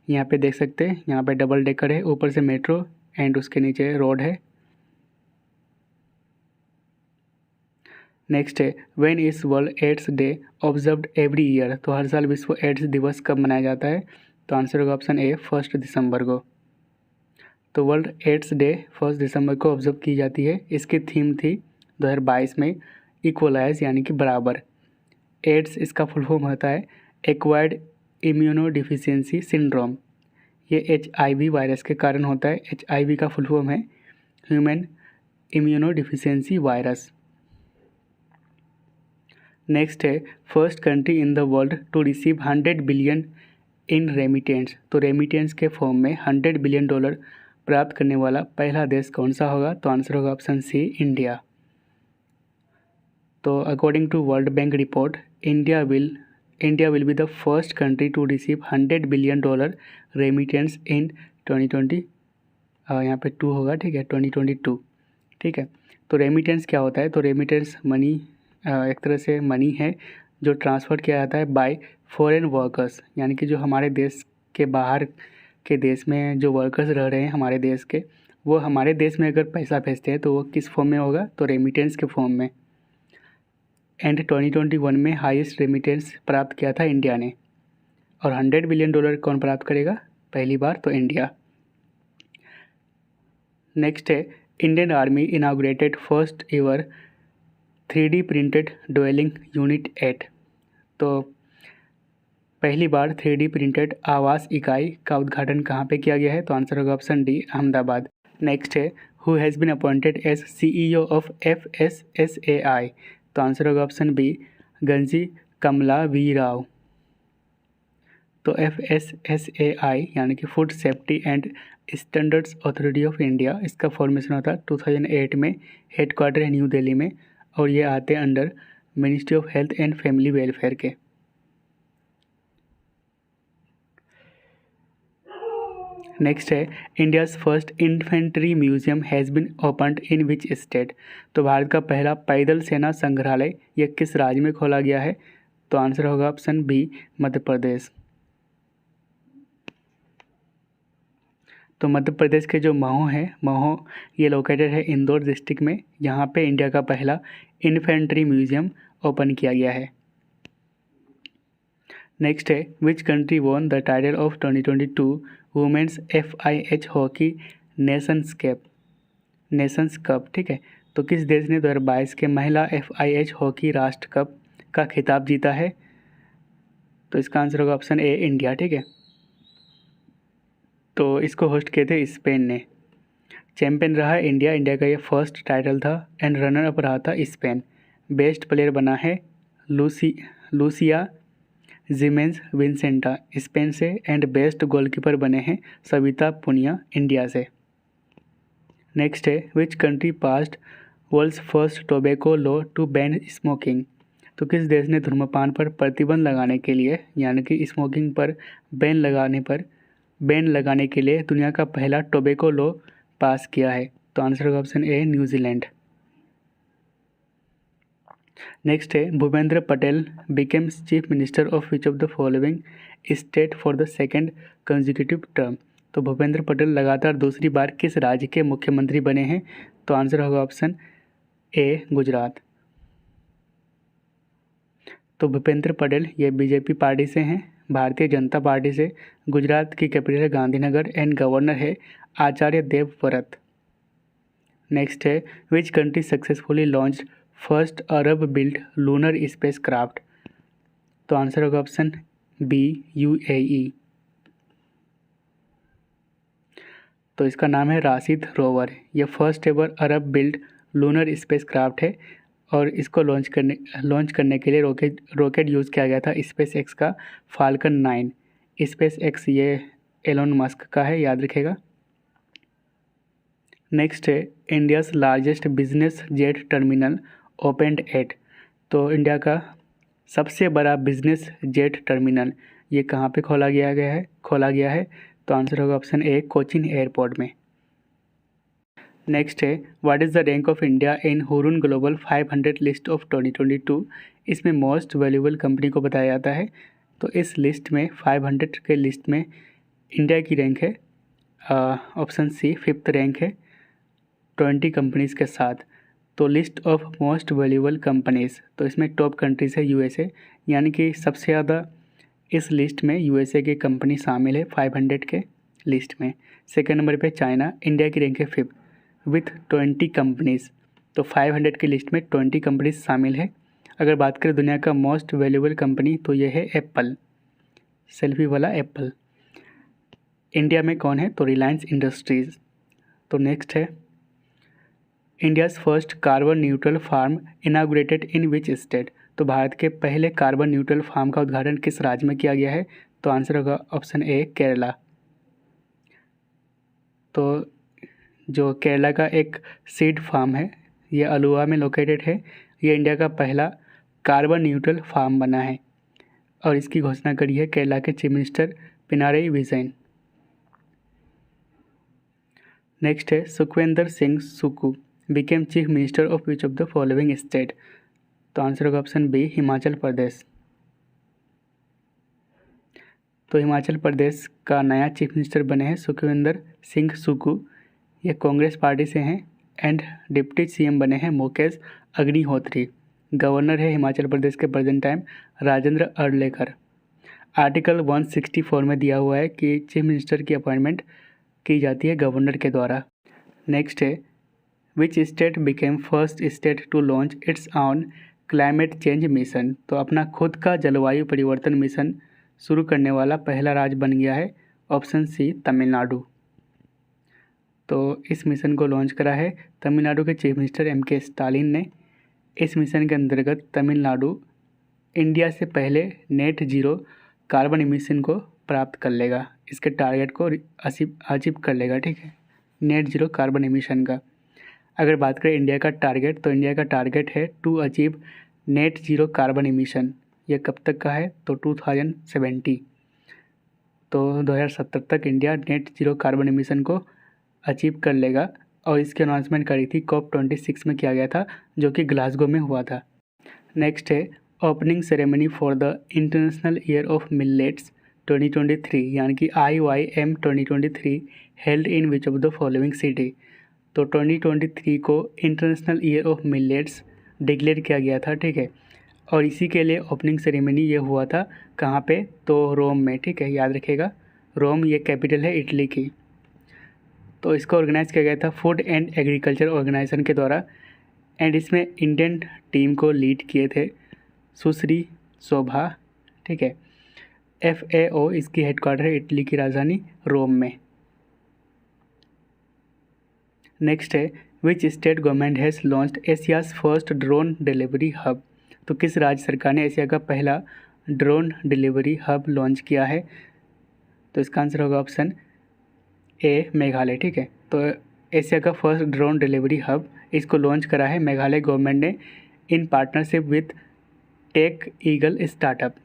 यहाँ पे देख सकते हैं, यहाँ पे डबल डेकर है, ऊपर से मेट्रो एंड उसके नीचे रोड है। नेक्स्ट है when is world AIDS day observed every year. तो हर साल विश्व एड्स दिवस कब मनाया जाता है? तो आंसर होगा ऑप्शन ए 1 दिसंबर को। तो वर्ल्ड एड्स डे 1 दिसंबर को ऑब्जर्व की जाती है। इसकी थीम थी 2022 में इक्वलाइज यानी कि बराबर। एड्स इसका फुल फॉर्म होता है एक्वायर्ड इम्यूनो डिफिशियंसी सिंड्रोम। ये HIV वायरस के कारण होता है। HIV का फुल फॉर्म है human immuno deficiency virus. Next है first country in the world to receive 100 billion in remittance. तो रेमिटेंस के फॉर्म में $100 बिलियन प्राप्त करने वाला पहला देश कौन सा होगा? तो आंसर होगा ऑप्शन सी इंडिया। तो according to World Bank report India will be the first country to receive $100 billion remittance in 2020, यहाँ पे 2 होगा, ठीक है, 2022, ठीक है। तो रेमिटेंस क्या होता है? तो रेमिटेंस मनी एक तरह से मनी है जो ट्रांसफ़र किया जाता है बाय फॉरेन वर्कर्स, यानी कि जो हमारे देश के बाहर के देश में जो वर्कर्स रह रहे हैं हमारे देश के, वो हमारे देश में अगर पैसा भेजते हैं तो वो किस फॉर्म में होगा? तो रेमिटेंस के फॉर्म में। एंड 2021 में हाईएस्ट रेमिटेंस प्राप्त किया था इंडिया ने। और $100 बिलियन कौन प्राप्त करेगा पहली बार? तो इंडिया। नेक्स्ट है Indian army inaugurated first ever 3D printed dwelling unit at. तो पहली बार 3D प्रिंटेड आवास इकाई का उद्घाटन कहाँ पे किया गया है? तो आंसर होगा ऑप्शन डी, अहमदाबाद। नेक्स्ट है who has been appointed as CEO of FSSAI। तो आंसर होगा option B, Ganji Kamala V Rao. तो FSSAI यानी कि food safety and standards authority of India, इसका फॉर्मेशन होता 2008 में, हेडक्वार्टर है न्यू दिल्ली में, और ये आते हैं under Ministry of health and family welfare के। नेक्स्ट है India's first infantry museum has been opened in which state. तो भारत का पहला पैदल सेना संग्रहालय यह किस राज्य में खोला गया है? तो आंसर होगा ऑप्शन बी, मध्य प्रदेश। तो मध्य प्रदेश के जो महू है, महू ये लोकेटेड है इंदौर डिस्ट्रिक्ट में। यहाँ पे इंडिया का पहला इन्फेंट्री म्यूजियम ओपन किया गया है। नेक्स्ट है which country won the title of 2022 women's FIH hockey Nations cup. ठीक है, तो किस देश ने 2022 के महिला FIH हॉकी राष्ट्र कप का खिताब जीता है? तो इसका आंसर होगा ऑप्शन ए, इंडिया। ठीक है, तो इसको होस्ट किए थे स्पेन ने। चैंपियन रहा है इंडिया, इंडिया का ये फर्स्ट टाइटल था, एंड रनर अप रहा था स्पेन। बेस्ट प्लेयर बना है लूसिया जिमेंस विंसेंटा स्पेन से, एंड बेस्ट गोलकीपर बने हैं सविता पुनिया इंडिया से। नेक्स्ट है which country passed world's first tobacco law to ban smoking. तो किस देश ने धूम्रपान पर प्रतिबंध लगाने के लिए, यानी कि स्मोकिंग पर बैन लगाने के लिए दुनिया का पहला टोबैको लॉ पास किया है? तो आंसर होगा ऑप्शन ए, न्यूजीलैंड। नेक्स्ट है Bhupendra Patel became chief minister of which of the following state for the second consecutive term. तो भूपेंद्र पटेल लगातार दूसरी बार किस राज्य के मुख्यमंत्री बने हैं? तो आंसर होगा ऑप्शन ए, गुजरात। तो भूपेंद्र पटेल ये बीजेपी पार्टी से हैं, भारतीय जनता पार्टी से। गुजरात की कैपिटल है गांधीनगर, एंड गवर्नर है आचार्य देवव्रत। नेक्स्ट है which country successfully launched first Arab built lunar space craft. तो आंसर होगा ऑप्शन बी, UAE। तो इसका नाम है राशिद रोवर। यह फर्स्ट एवर अरब बिल्ट लूनर स्पेस क्राफ्ट है, और इसको लॉन्च करने के लिए रॉकेट यूज़ किया गया था स्पेस एक्स का फाल्कन 9। स्पेस एक्स ये एलोन मस्क का है, याद रखिएगा। नेक्स्ट है India's largest business jet terminal opened at. तो इंडिया का सबसे बड़ा बिजनेस जेट टर्मिनल ये कहाँ पे खोला गया है? तो आंसर होगा ऑप्शन ए, कोचीन एयरपोर्ट में। नेक्स्ट है what is the rank of India in Hurun global 500 list of 2022। इसमें मोस्ट वैल्यूएबल कंपनी को बताया जाता है। तो इस लिस्ट में 500 के लिस्ट में इंडिया की रैंक है ऑप्शन सी, 5th रैंक है 20 कंपनीज़ के साथ। तो list of most valuable companies, तो इसमें टॉप कंट्रीज़ है USA, यानी कि सबसे ज़्यादा इस लिस्ट में USA की कंपनी शामिल है 500 के लिस्ट में। सेकेंड नंबर पे चाइना, इंडिया की रैंक है 5th विथ 20 कंपनीज़। तो 500 की लिस्ट में 20 कंपनीज शामिल है। अगर बात करें दुनिया का मोस्ट वैल्यूएबल कंपनी, तो यह है एप्पल, सेल्फी वाला एप्पल। इंडिया में कौन है? तो रिलायंस इंडस्ट्रीज़। तो नेक्स्ट है India's first carbon neutral farm inaugurated in which state. तो भारत के पहले कार्बन न्यूट्रल फार्म का उद्घाटन किस राज्य में किया गया है? तो आंसर होगा ऑप्शन ए, केरला। तो जो केरला का एक सीड फार्म है, ये अलुवा में लोकेटेड है। ये इंडिया का पहला कार्बन न्यूट्रल फार्म बना है, और इसकी घोषणा करी है केरला के chief minister Pinarayi Vijayan. Next है Sukhvinder Singh Sukhu became chief minister of which of the following state. तो आंसर होगा ऑप्शन बी, हिमाचल प्रदेश। तो हिमाचल प्रदेश का नया चीफ मिनिस्टर बने हैं सुखविंदर सिंह सुक्खू। ये कांग्रेस पार्टी से हैं, एंड डिप्टी CM बने हैं मुकेश अग्निहोत्री। गवर्नर है हिमाचल प्रदेश के present time Rajendra Arlekar. Article 164 में दिया हुआ है कि चीफ मिनिस्टर की अपॉइंटमेंट की जाती है गवर्नर के द्वारा। नेक्स्ट है which state became first state to launch its own climate change mission. तो अपना खुद का जलवायु परिवर्तन मिशन शुरू करने वाला पहला राज्य बन गया है ऑप्शन सी तमिलनाडु। तो इस मिशन को लॉन्च करा है तमिलनाडु के चीफ मिनिस्टर MK स्टालिन ने। इस मिशन के अंतर्गत तमिलनाडु इंडिया से पहले नेट जीरो कार्बन इमिशन को प्राप्त कर लेगा, इसके टारगेट को अचीव कर लेगा, ठीक है, नेट जीरो कार्बन इमिशन का। अगर बात करें इंडिया का टारगेट, तो इंडिया का टारगेट है to achieve net zero carbon emission. यह कब तक का है? तो 2070, तो 2070 तक India net zero carbon emission को अचीव कर लेगा। और इसकी अनाउंसमेंट करी थी COP26 में किया गया था, जो कि ग्लासगो में हुआ था। नेक्स्ट है opening ceremony for the international year of millets 2023, यानी कि IYM 2023 held in which of the following city. तो 2023 को international year of millets declare किया गया था, ठीक है, और इसी के लिए ओपनिंग सेरेमनी ये हुआ था कहाँ पे? तो रोम में, ठीक है, याद रखिएगा, रोम ये कैपिटल है इटली की। तो इसको ऑर्गेनाइज़ किया गया था फूड एंड एग्रीकल्चर ऑर्गेनाइजेशन के द्वारा, एंड इसमें इंडियन टीम को लीड किए थे सुश्री शोभा, ठीक है। FAO इसकी हेडक्वार्टर है इटली की राजधानी रोम में। नेक्स्ट है which state government has launched Asia's first drone delivery hub. तो किस राज्य सरकार ने एशिया का पहला ड्रोन डिलीवरी हब लॉन्च किया है? तो इसका आंसर होगा ऑप्शन ए मेघालय, ठीक है। तो एशिया का फर्स्ट ड्रोन डिलीवरी हब इसको लॉन्च करा है मेघालय गवर्नमेंट ने in partnership with Tech Eagle startup.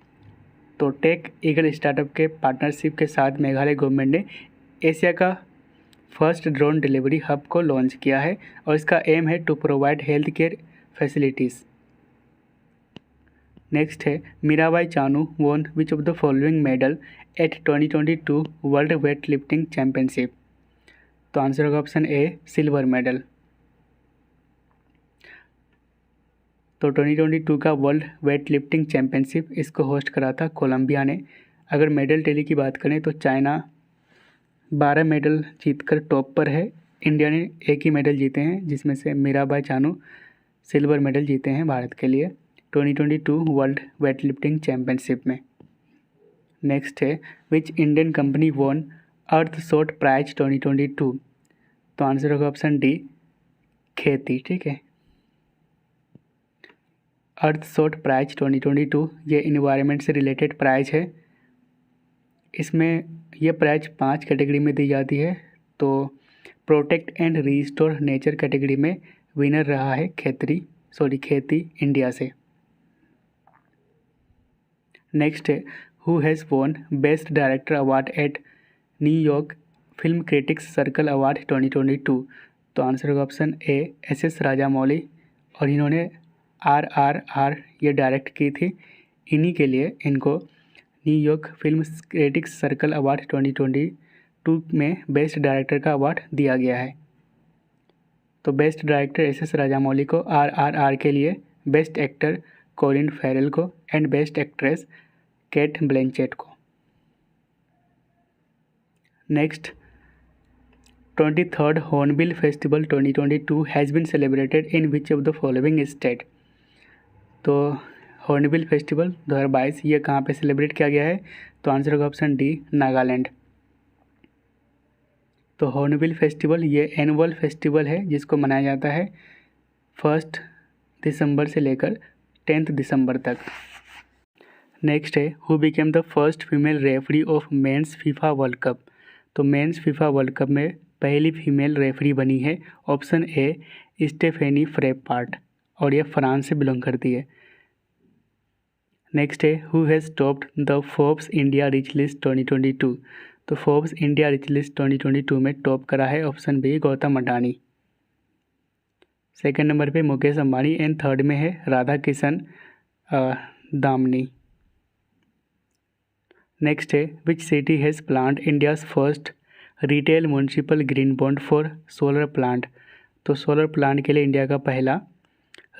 तो टेक ईगल स्टार्टअप के पार्टनरशिप के साथ मेघालय गवर्नमेंट ने एशिया का फर्स्ट ड्रोन डिलीवरी हब को लॉन्च किया है, और इसका एम है to provide health care facilities. Next है Mirabai Chanu won which of the following medal at 2022 world weight lifting championship. तो आंसर होगा ऑप्शन ए सिल्वर मेडल। तो 2022 का वर्ल्ड वेट लिफ्टिंग चैम्पियनशिप इसको होस्ट करा था कोलंबिया ने। अगर मेडल टेली की बात करें तो चाइना 12 मेडल जीतकर टॉप पर है, इंडिया ने एक ही मेडल जीते हैं, जिसमें से मीराबाई चानू सिल्वर मेडल जीते हैं भारत के लिए 2022 वर्ल्ड वेट लिफ्टिंग चैम्पियनशिप में। नेक्स्ट है which Indian company won Earthshot prize 2022। तो आंसर होगा ऑप्शन डी खेती, ठीक है। अर्थशॉट प्राइज 2022 ये इन्वायरमेंट से रिलेटेड प्राइज है। इसमें यह प्राइज 5 कैटेगरी में दी जाती है। तो protect and restore nature category में विनर रहा है खेती इंडिया से। नेक्स्ट है who has von best director award eight New York film critics circle award 2022। तो आंसर होगा ऑप्शन ए SS राजामौली, और इन्होंने RRR ये डायरेक्ट की थी। इन्हीं के लिए इनको New York film critics circle award 2022 में बेस्ट डायरेक्टर का अवार्ड दिया गया है। तो बेस्ट डायरेक्टर SS राजामौली को, RRR के लिए बेस्ट एक्टर कॉलिन फेरेल को, and best actress Cate Blanchett को। Next 23rd Hornbill festival 2022 has been celebrated in which of the following state. तो हॉर्नबिल फेस्टिवल 2022 ये कहाँ पे सेलिब्रेट किया गया है? तो आंसर होगा ऑप्शन डी नागालैंड। तो हॉर्नबिल फेस्टिवल ये एनुअल फेस्टिवल है जिसको मनाया जाता है 1 दिसंबर से लेकर 10 दिसंबर तक। नेक्स्ट है who became the first female referee of men's FIFA world cup. तो मेंस फीफा वर्ल्ड कप में पहली फीमेल रेफरी बनी है ऑप्शन ए स्टेफेनी फ्रेपार्ट, और यह फ्रांस से बिलोंग करती है। नेक्स्ट है who has topped the Forbes India rich list 2022। तो फोर्ब्स इंडिया रिच लिस्ट 2022 में टॉप करा है option B Gautam Adani. Second number पे मुकेश अंबानी, एंड थर्ड में है राधा किशन दामनी। नेक्स्ट है which city has plant India's first retail municipal green bond for solar plant. तो solar plant के लिए इंडिया का पहला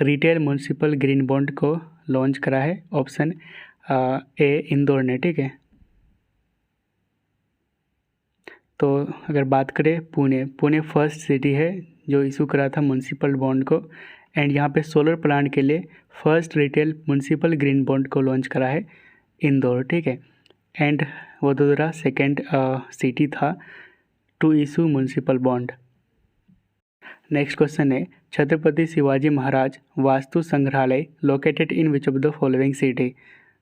रिटेल म्युनिसिपल ग्रीन बॉन्ड को लॉन्च करा है? ऑप्शन ए इंदौर ने, ठीक है। तो अगर बात करें पुणे फर्स्ट सिटी है जो इशू करा था म्युनिसिपल बॉन्ड को। एंड यहाँ पे सोलर प्लांट के लिए first retail municipal green bond को लॉन्च करा है इंदौर, ठीक है। एंड वडोदरा सेकेंड सिटी था to issue municipal bond. Next question है, Chhatrapati Shivaji Maharaj Vastu Sangrahalaya located in which of the following city?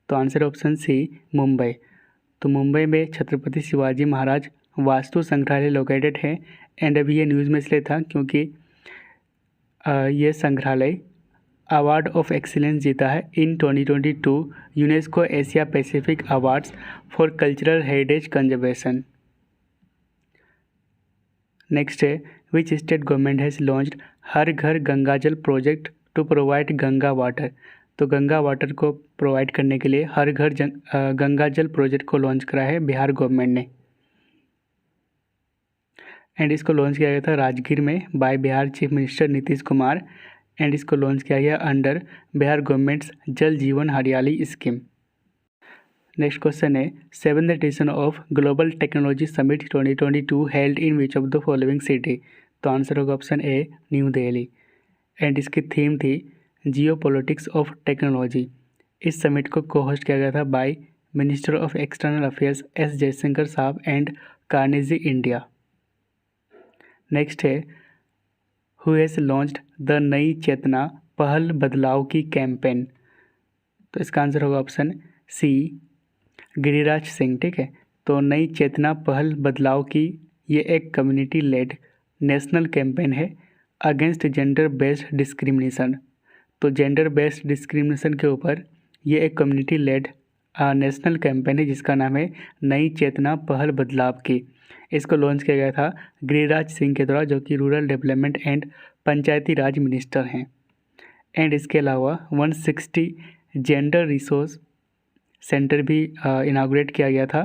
तो आंसर ऑप्शन सी मुंबई। तो मुंबई में छत्रपति शिवाजी महाराज वास्तु संग्रहालय लोकेटेड है। एंड अभी ये न्यूज़ में इसलिए था क्योंकि ये संग्रहालय अवार्ड ऑफ एक्सीलेंस जीता है in 2022 UNESCO Asia Pacific awards for cultural heritage conservation. Next है, which state government has launched Har Ghar Ganga Jal project to provide Ganga water? तो गंगा वाटर को प्रोवाइड करने के लिए हर घर गंगा जल प्रोजेक्ट को लॉन्च करा है बिहार गवर्नमेंट ने। एंड इसको लॉन्च किया गया था राजगीर में by Bihar chief minister Nitish Kumar. And इसको लॉन्च किया गया अंडर बिहार गवर्नमेंट्स जल जीवन हरियाली स्कीम। नेक्स्ट क्वेश्चन है, 7th edition of global technology summit 2022 held in which of the following city? तो आंसर होगा option A new Delhi. And इसकी थीम थी जियो पॉलिटिक्स ऑफ टेक्नोलॉजी। इस समिट को को होस्ट किया गया था by minister of external affairs S Jaishankar साहब एंड कार्नेजी इंडिया। नेक्स्ट है, who has launched the Nayi Chetna पहल बदलाव की कैंपेन? तो इसका आंसर होगा ऑप्शन सी गिरिराज सिंह, ठीक है। तो नई चेतना पहल बदलाव की ये एक कम्युनिटी लेड नेशनल कैंपेन है अगेंस्ट जेंडर बेस्ड डिस्क्रिमिनेशन। तो जेंडर बेस्ड डिस्क्रिमिनेशन के ऊपर ये एक कम्युनिटी लेड नेशनल कैंपेन है जिसका नाम है नई चेतना पहल बदलाव की। इसको लॉन्च किया गया था गिरिराज सिंह के द्वारा जो कि rural development and Panchayati Raj minister हैं। एंड इसके अलावा 160 जेंडर रिसोर्स सेंटर भी इनाग्रेट किया गया था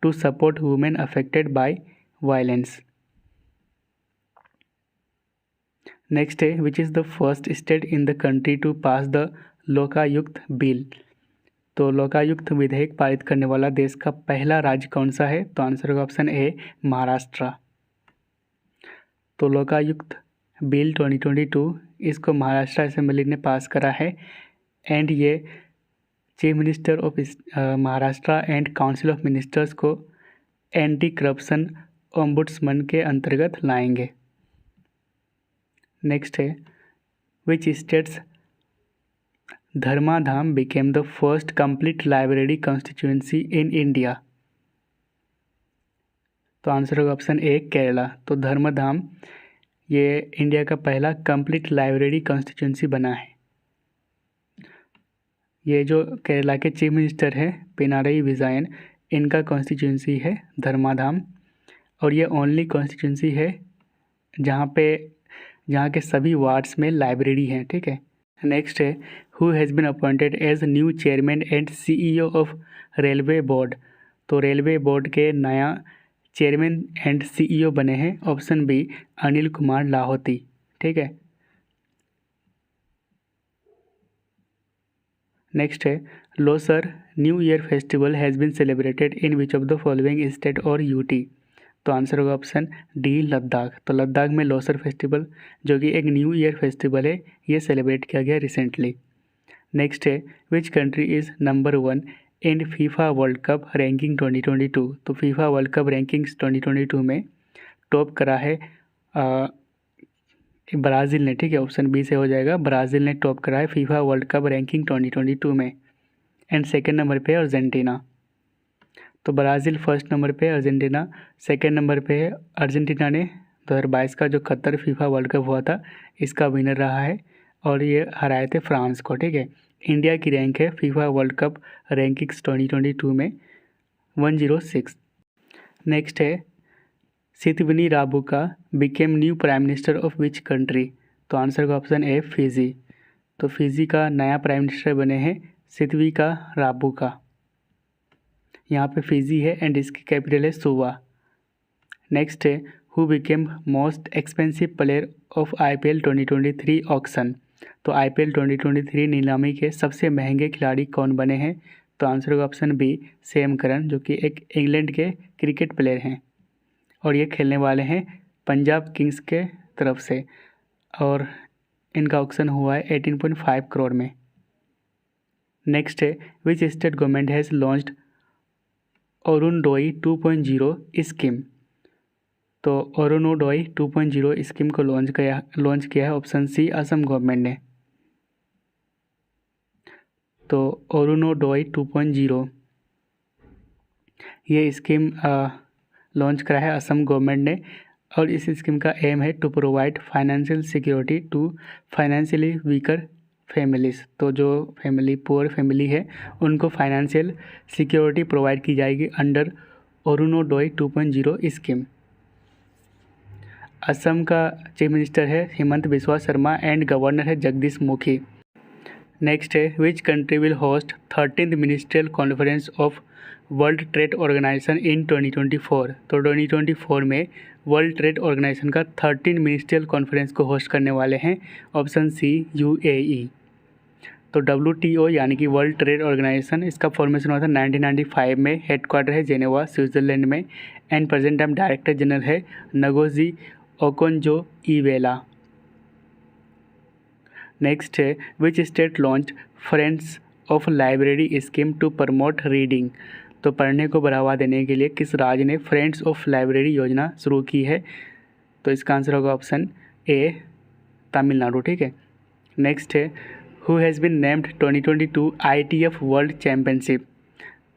to support women affected by violence. Next है, which is the first state in the country to pass the Lokayukta bill? तो लोकायुक्त विधेयक पारित करने वाला देश का पहला राज्य कौन सा है? तो आंसर होगा ऑप्शन ए महाराष्ट्र। तो लोकायुक्त बिल 2022 इसको महाराष्ट्र असेंबली ने पास करा है। एंड ये chief minister of Maharashtra and council of ministers को एंटी करप्शन ओम्बुड्समैन के अंतर्गत लाएंगे। नेक्स्ट है, which state's Dharmadam became the first complete library constituency in India? तो आंसर होगा ऑप्शन ए केरला। तो धर्मधाम ये इंडिया का पहला कंप्लीट लाइब्रेरी कंस्टिट्यूएंसी बना है। ये जो केरला के चीफ मिनिस्टर हैं पिनाराई विजयन, इनका कॉन्स्टिट्यूंसी है धर्माधाम। और ये ओनली कॉन्स्टिट्यूंसी है जहाँ के सभी वार्ड्स में लाइब्रेरी है, ठीक है। नेक्स्ट है, who has been appointed as new chairman and CEO of railway board? तो रेलवे बोर्ड के नया चेयरमैन एंड CEO बने हैं ऑप्शन बी अनिल कुमार लाहौती, ठीक है। नेक्स्ट है, Losar new year festival has been celebrated in which of the following state और UT? तो आंसर होगा ऑप्शन डी लद्दाख। तो लद्दाख में लोसर फेस्टिवल जो कि एक न्यू ईयर फेस्टिवल है ये सेलिब्रेट किया गया रिसेंटली। नेक्स्ट है, which country is number 1 in FIFA world cup ranking 2022? तो फीफा वर्ल्ड कप रैंकिंग्स 2022 में टॉप करा है ब्राज़ील ने, ठीक है। ऑप्शन बी से हो जाएगा, ब्राज़ील ने टॉप करा है फीफा वर्ल्ड कप रैंकिंग 2022 में। एंड सेकेंड नंबर पे अर्जेंटीना। तो ब्राज़ील फर्स्ट नंबर पे, अर्जेंटीना सेकेंड नंबर पे है। अर्जेंटीना ने 2022 का जो कतर फीफा वर्ल्ड कप हुआ था इसका विनर रहा है और ये हराए थे फ्रांस को, ठीक है। इंडिया की रैंक है फीफा वर्ल्ड कप रैंकिंग्स 2022 में 106। नेक्स्ट है, Sitiveni Rabuka became new prime minister of which country? तो आंसर का ऑप्शन ए फिजी। तो फिजी का नया प्राइम मिनिस्टर बने हैं सितविका राबुका। यहाँ पे फिजी है एंड इसकी कैपिटल है सुवा। नेक्स्ट है, who became most expensive player of IPL 2023 auction? तो IPL 2023 नीलामी के सबसे महंगे खिलाड़ी कौन बने हैं? तो आंसर होगा ऑप्शन बी, सैम करन, जो कि एक इंग्लैंड के क्रिकेट प्लेयर हैं और ये खेलने वाले हैं पंजाब किंग्स के तरफ से और इनका ऑक्शन हुआ है 18.5 करोड़ में। नेक्स्ट है, which state government has launched Arunodoi 2.0 scheme? तो अरुणोदय 2.0 स्कीम को लॉन्च किया है ऑप्शन सी, असम गवर्नमेंट ने। तो अरुणोदय 2.0 ये स्कीम लॉन्च करा है असम गवर्नमेंट ने और इस स्कीम का एम है to provide financial security to financially weaker families. तो जो पुअर फैमिली है उनको फाइनेंशियल सिक्योरिटी प्रोवाइड की जाएगी अंडर अरुणोदय 2.0 स्कीम। असम का चीफ मिनिस्टर है हेमंत बिस्वा शर्मा एंड गवर्नर है जगदीश मुखी। नेक्स्ट है, which country will host 13th ministerial conference of World trade Organization in 2024? तो 2024 में वर्ल्ड ट्रेड ऑर्गेनाइजेशन का 13 मिनिस्ट्रियल कॉन्फ्रेंस को होस्ट करने वाले हैं ऑप्शन सी, UAE। तो WTO यानी कि वर्ल्ड ट्रेड ऑर्गेनाइजेशन, इसका फॉर्मेशन हुआ था 1995 में, हेडक्वार्टर है जेनेवा स्विट्ज़रलैंड में and present time director general है नगोजी ओकोंजो-इवेला। नेक्स्ट है, which state launch friends of library scheme to promote reading? तो पढ़ने को बढ़ावा देने के लिए किस राज्य ने फ्रेंड्स ऑफ लाइब्रेरी योजना शुरू की है? तो इसका आंसर होगा ऑप्शन ए, तमिलनाडु। ठीक है। नेक्स्ट है, who has been named 2022 ITF world championship?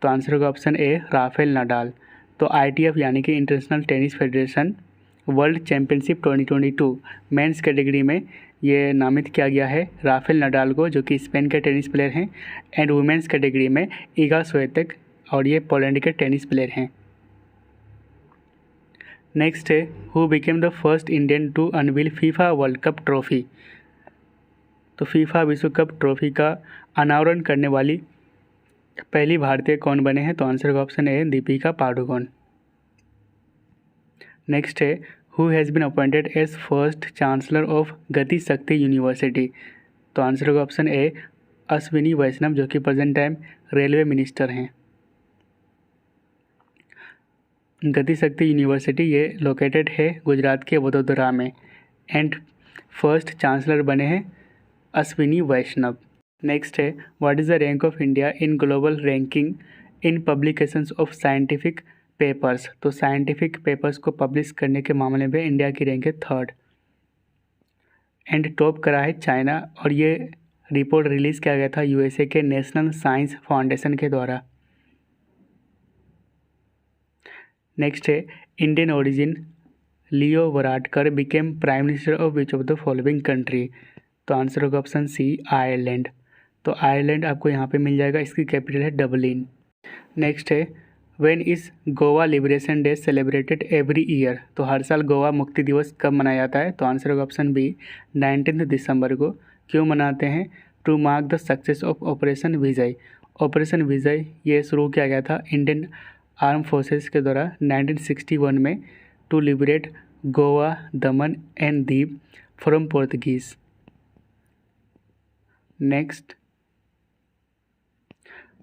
तो आंसर होगा ऑप्शन ए, राफेल नडाल। तो ITF यानी कि international tennis federation world championship 2022 men's category में ये नामित किया गया है राफेल नडाल को, जो कि स्पेन के टेनिस प्लेयर हैं, एंड वुमेंस कैटेगरी में इगा स्विएतेक और ये पोलैंड के टेनिस प्लेयर हैं। नेक्स्ट है, who became the first Indian to unveil FIFA world cup trophy? तो फीफा विश्व कप ट्रॉफी का अनावरण करने वाली पहली भारतीय कौन बने हैं? तो आंसर का option A, Deepika Padukone. Next है, who has been appointed as first chancellor of Gati Shakti university? तो आंसर होगा ऑप्शन ए, अश्विनी वैष्णव, जो कि प्रेजेंट टाइम रेलवे मिनिस्टर हैं। गति शक्ति यूनिवर्सिटी ये लोकेटेड है गुजरात के वडोदरा में एंड फर्स्ट चांसलर बने हैं अश्विनी वैष्णव। नेक्स्ट है, what is the rank of India in global ranking in publications of scientific papers? तो साइंटिफिक पेपर्स को पब्लिश करने के मामले में इंडिया की रैंक है 3rd एंड टॉप करा है चाइना और ये रिपोर्ट रिलीज़ किया गया था USA के नेशनल साइंस फाउंडेशन के द्वारा। नेक्स्ट है, Indian origin Leo Varadkar became prime minister of which of the following country? तो आंसर होगा ऑप्शन सी, आयरलैंड। तो आयरलैंड आपको यहाँ पे मिल जाएगा, इसकी कैपिटल है डबलिन। नेक्स्ट है, when is Goa liberation day celebrated every year? तो हर साल गोवा मुक्ति दिवस कब मनाया जाता है? तो आंसर होगा ऑप्शन बी, 19 दिसंबर को। क्यों मनाते हैं? To mark the success of operation Vijay. Operation Vijay ये शुरू किया गया था इंडियन आर्म फोर्सेस के द्वारा 1961 में to liberate Goa, Daman and Diu from Portuguese. Next,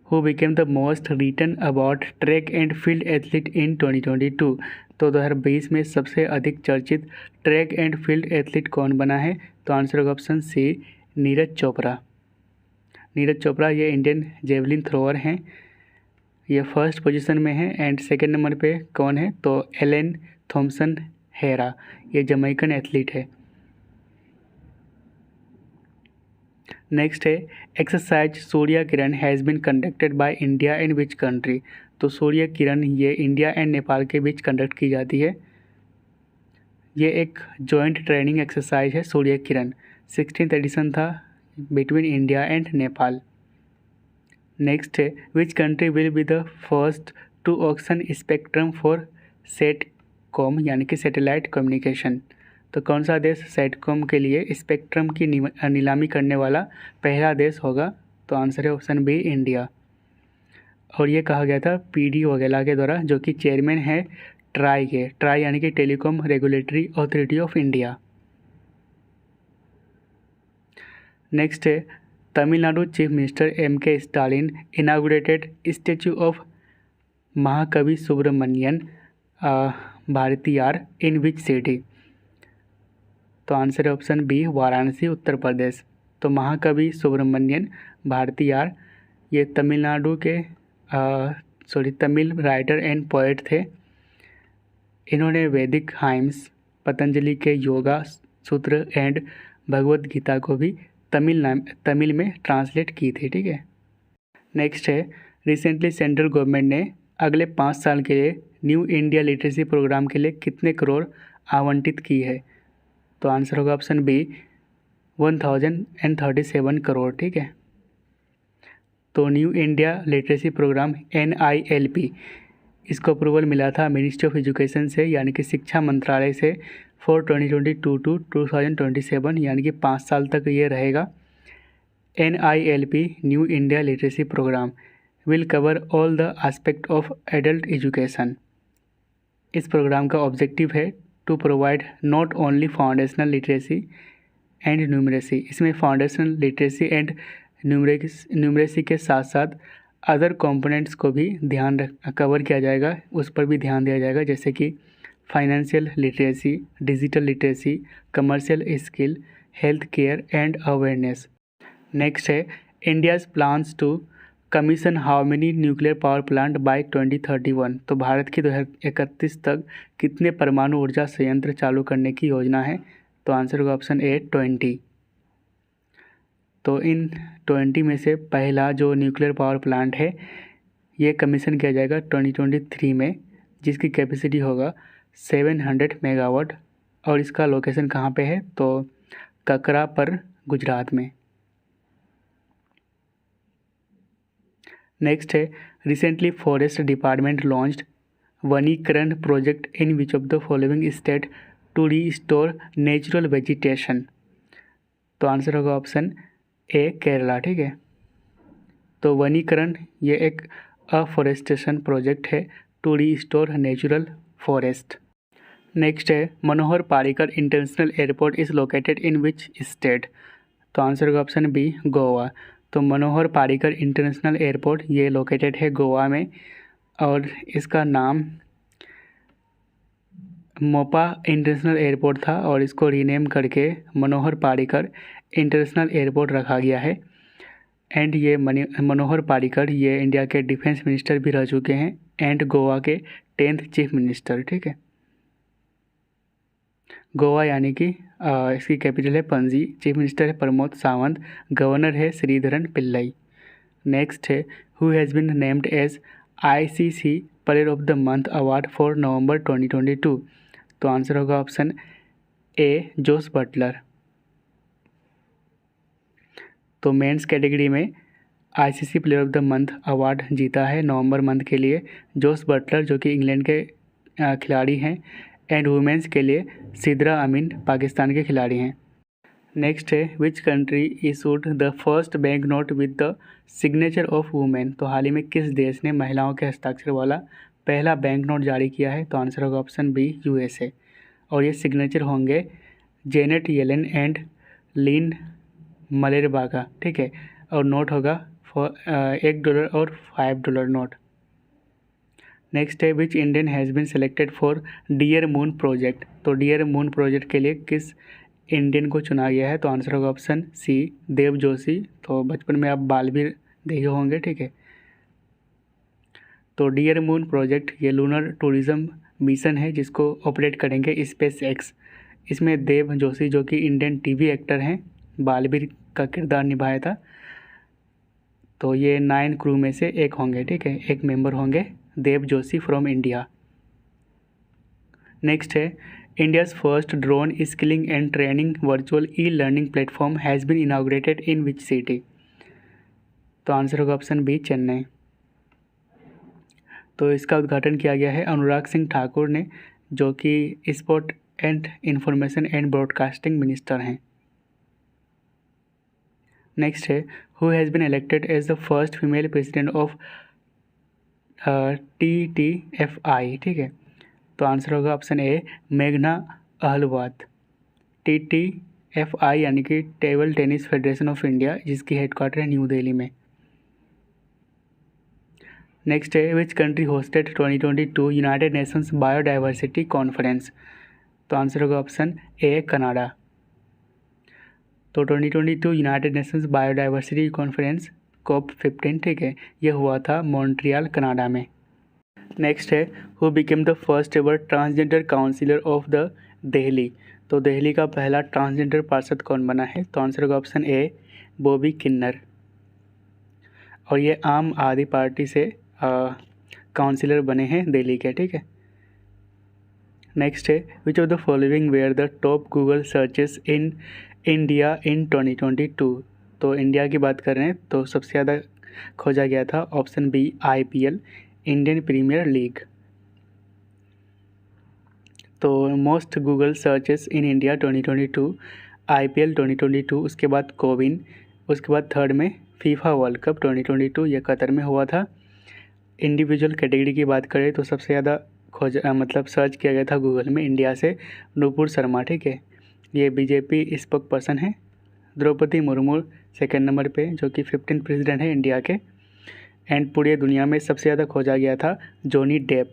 who became the most written about track and field athlete in 2022? तो 2020 में सबसे अधिक चर्चित ट्रैक एंड फील्ड एथलीट कौन बना है? तो आंसर होगा ऑप्शन सी, नीरज चोपड़ा। नीरज चोपड़ा ये इंडियन जेवलिन थ्रोअर हैं, ये फर्स्ट पोजीशन में है एंड सेकेंड नंबर पे कौन है? तो एलेन थॉम्सन हेरा, ये जमैकन एथलीट है। नेक्स्ट है, exercise Surya Kiran has been conducted by India and which country? तो सूर्य किरण ये इंडिया एंड नेपाल के बीच कंडक्ट की जाती है। ये एक जॉइंट ट्रेनिंग एक्सरसाइज है सूर्य किरण, 16th एडिशन था between India and Nepal. Next है, which country will be the first to auction spectrum for satcom यानी कि सैटेलाइट कम्युनिकेशन? तो कौन सा देश सेटकॉम के लिए स्पेक्ट्रम की नीलामी करने वाला पहला देश होगा? तो आंसर है ऑप्शन बी, इंडिया। और ये कहा गया था PD वगैरह के द्वारा, जो कि चेयरमैन है ट्राई के, ट्राई यानी कि Telecom Regulatory Authority of India. Next है Tamil Nadu chief minister M.K. Stalin inaugurated statue of Mahakavi Subramania Bharathiyar in which city. तो आंसर है ऑप्शन बी वाराणसी उत्तर प्रदेश। तो महाकवि सुब्रमण्यन भारतीयार ये तमिलनाडु के तमिल राइटर एंड पोएट थे। इन्होंने वैदिक हाइम्स, पतंजलि के योगा सूत्र एंड भगवत गीता को भी तमिल में ट्रांसलेट की थी। ठीक है। नेक्स्ट है रिसेंटली सेंट्रल गवर्नमेंट ने अगले 5 साल के लिए न्यू इंडिया लिटरेसी प्रोग्राम के लिए कितने करोड़ आवंटित की है। तो आंसर होगा ऑप्शन बी 1037 करोड़। ठीक है। तो new India literacy programme NILP इसको अप्रूवल मिला था मिनिस्ट्री ऑफ एजुकेशन से यानी कि शिक्षा मंत्रालय से फॉर 2022 टू 2027 यानी कि 5 साल तक ये रहेगा। NILP new India literacy programme will cover all the aspect of adult education. इस प्रोग्राम का ऑब्जेक्टिव है to provide not only foundational literacy and numeracy. इसमें फाउंडेशनल लिटरेसी एंड न्यूमरेसी के साथ साथ अदर कंपोनेंट्स को भी कवर किया जाएगा, उस पर भी ध्यान दिया जाएगा, जैसे कि financial literacy, digital literacy, commercial skill, health care and awareness. Next है India's plans to commission how many nuclear power plant by 2031। तो भारत की 2031 तक कितने परमाणु ऊर्जा संयंत्र चालू करने की योजना है। तो आंसर होगा ऑप्शन ए 20। तो इन 20 में से पहला जो न्यूक्लियर पावर प्लांट है ये कमीशन किया जाएगा 2023 में, जिसकी कैपेसिटी होगा 700 मेगावाट और इसका लोकेशन कहाँ पे है तो ककरा पर गुजरात में। नेक्स्ट है recently forest department launched Vanikaran project in which of the following state to restore natural vegetation. तो आंसर होगा ऑप्शन ए केरला। ठीक है। तो वनीकरण ये एक अफॉरेस्टेशन प्रोजेक्ट है to restore natural forest. Next है Manohar Parrikar international airport is located in which state. तो आंसर होगा ऑप्शन बी गोवा। तो मनोहर पारिकर इंटरनेशनल एयरपोर्ट ये लोकेटेड है गोवा में और इसका नाम मोपा इंटरनेशनल एयरपोर्ट था और इसको रीनेम करके मनोहर पारिकर इंटरनेशनल एयरपोर्ट रखा गया है। एंड ये मनोहर पारिकर ये इंडिया के डिफेंस मिनिस्टर भी रह चुके हैं एंड गोवा के 10th चीफ मिनिस्टर। ठीक है। गोवा यानी कि इसकी कैपिटल है पणजी, चीफ मिनिस्टर है प्रमोद सावंत, गवर्नर है श्रीधरन पिल्लई। नेक्स्ट है who has been named as ICC player of the month award for November 2022। तो आंसर होगा ऑप्शन ए जोस बटलर। तो मेंस कैटेगरी में ICC player of the month award जीता है नवंबर मंथ के लिए जोस बटलर जो कि इंग्लैंड के खिलाड़ी हैं एंड वुमेंस के लिए सिद्रा अमीन पाकिस्तान के खिलाड़ी हैं। नेक्स्ट है which country issued the first bank note with the signature of women. तो हाल ही में किस देश ने महिलाओं के हस्ताक्षर वाला पहला बैंक नोट जारी किया है। तो आंसर होगा ऑप्शन बी USA और ये सिग्नेचर होंगे जेनेट येलेन एंड लिन मलेरबागा। ठीक है। और नोट होगा $1 और $5 नोट। नेक्स्ट है which Indian has been selected for dear moon project. तो डियर मून प्रोजेक्ट के लिए किस इंडियन को चुना गया है। तो आंसर होगा ऑप्शन सी देव जोशी। तो बचपन में आप बालवीर देखे होंगे। ठीक है। तो डियर मून प्रोजेक्ट ये लूनर टूरिज़्म मिशन है जिसको ऑपरेट करेंगे SpaceX। इसमें देव जोशी जो कि इंडियन TV एक्टर हैं, बालवीर का किरदार निभाया था। तो ये 9 क्रू में से एक होंगे। ठीक है। एक मेंबर होंगे Dev Joshi from India. Next है India's first drone skilling and training virtual e learning platform has been inaugurated in which city. तो आंसर होगा ऑप्शन बी चेन्नई। तो इसका उद्घाटन किया गया है अनुराग सिंह ठाकुर ने जो कि sport and information and broadcasting minister हैं। नेक्स्ट है who has been elected as the first female president of TTFI। ठीक है। तो आंसर होगा ऑप्शन ए मेघना अहलवात। FI यानी कि table tennis federation of India, जिसकी हेडक्वार्टर है न्यू दिल्ली में। नेक्स्ट है which country hosted 2022 United Nations biodiversity conference. तो आंसर होगा ऑप्शन ए कनाडा। तो 2022 United Nations biodiversity conference COP15, ठीक है, ये हुआ था मॉन्ट्रियल कनाडा में। नेक्स्ट है who became the first ever transgender councillor of the Delhi. तो दिल्ली का पहला ट्रांसजेंडर पार्षद कौन बना है। तो आंसर होगा ऑप्शन ए बॉबी किन्नर। और ये आम आदमी पार्टी से काउंसिलर बने हैं दिल्ली के, ठीक है। नेक्स्ट है which of the following were the top Google searches in India in 2022। तो इंडिया की बात कर रहे हैं तो सबसे ज़्यादा खोजा गया था option B IPL, Indian Premier League. तो most Google searches in India 2022 IPL 2022, उसके बाद कोविन, उसके बाद थर्ड में फीफा वर्ल्ड कप 2022, ये कतर में हुआ था। इंडिविजुअल कैटेगरी की बात करें तो सबसे ज़्यादा मतलब सर्च किया गया था गूगल में इंडिया से नूपुर शर्मा, ठीक है, ये BJP स्पोक पर्सन है। द्रौपदी मुर्मू सेकेंड नंबर पे, जो कि 15 प्रेसिडेंट है इंडिया के। एंड पूरे दुनिया में सबसे ज़्यादा खोजा गया था जॉनी डेप।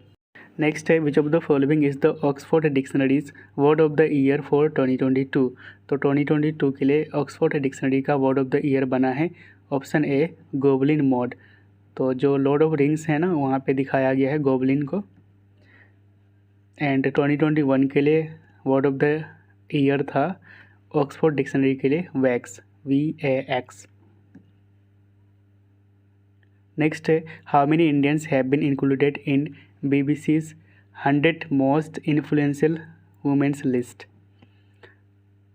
नेक्स्ट है which of the following is the Oxford dictionaries word of the year for 2022। तो 2022 के लिए ऑक्सफोर्ड डिक्शनरी का वर्ड ऑफ द ईयर बना है ऑप्शन ए गोबलिन मॉड। तो जो लॉर्ड ऑफ रिंग्स है ना, वहाँ पे दिखाया गया है गोबलिन को। एंड 2021 के लिए वर्ड ऑफ द ईयर था ऑक्सफोर्ड डिक्शनरी के लिए वैक्स, VAX। नेक्स्ट है how many Indians have been included in BBC's 100 most influential women's list.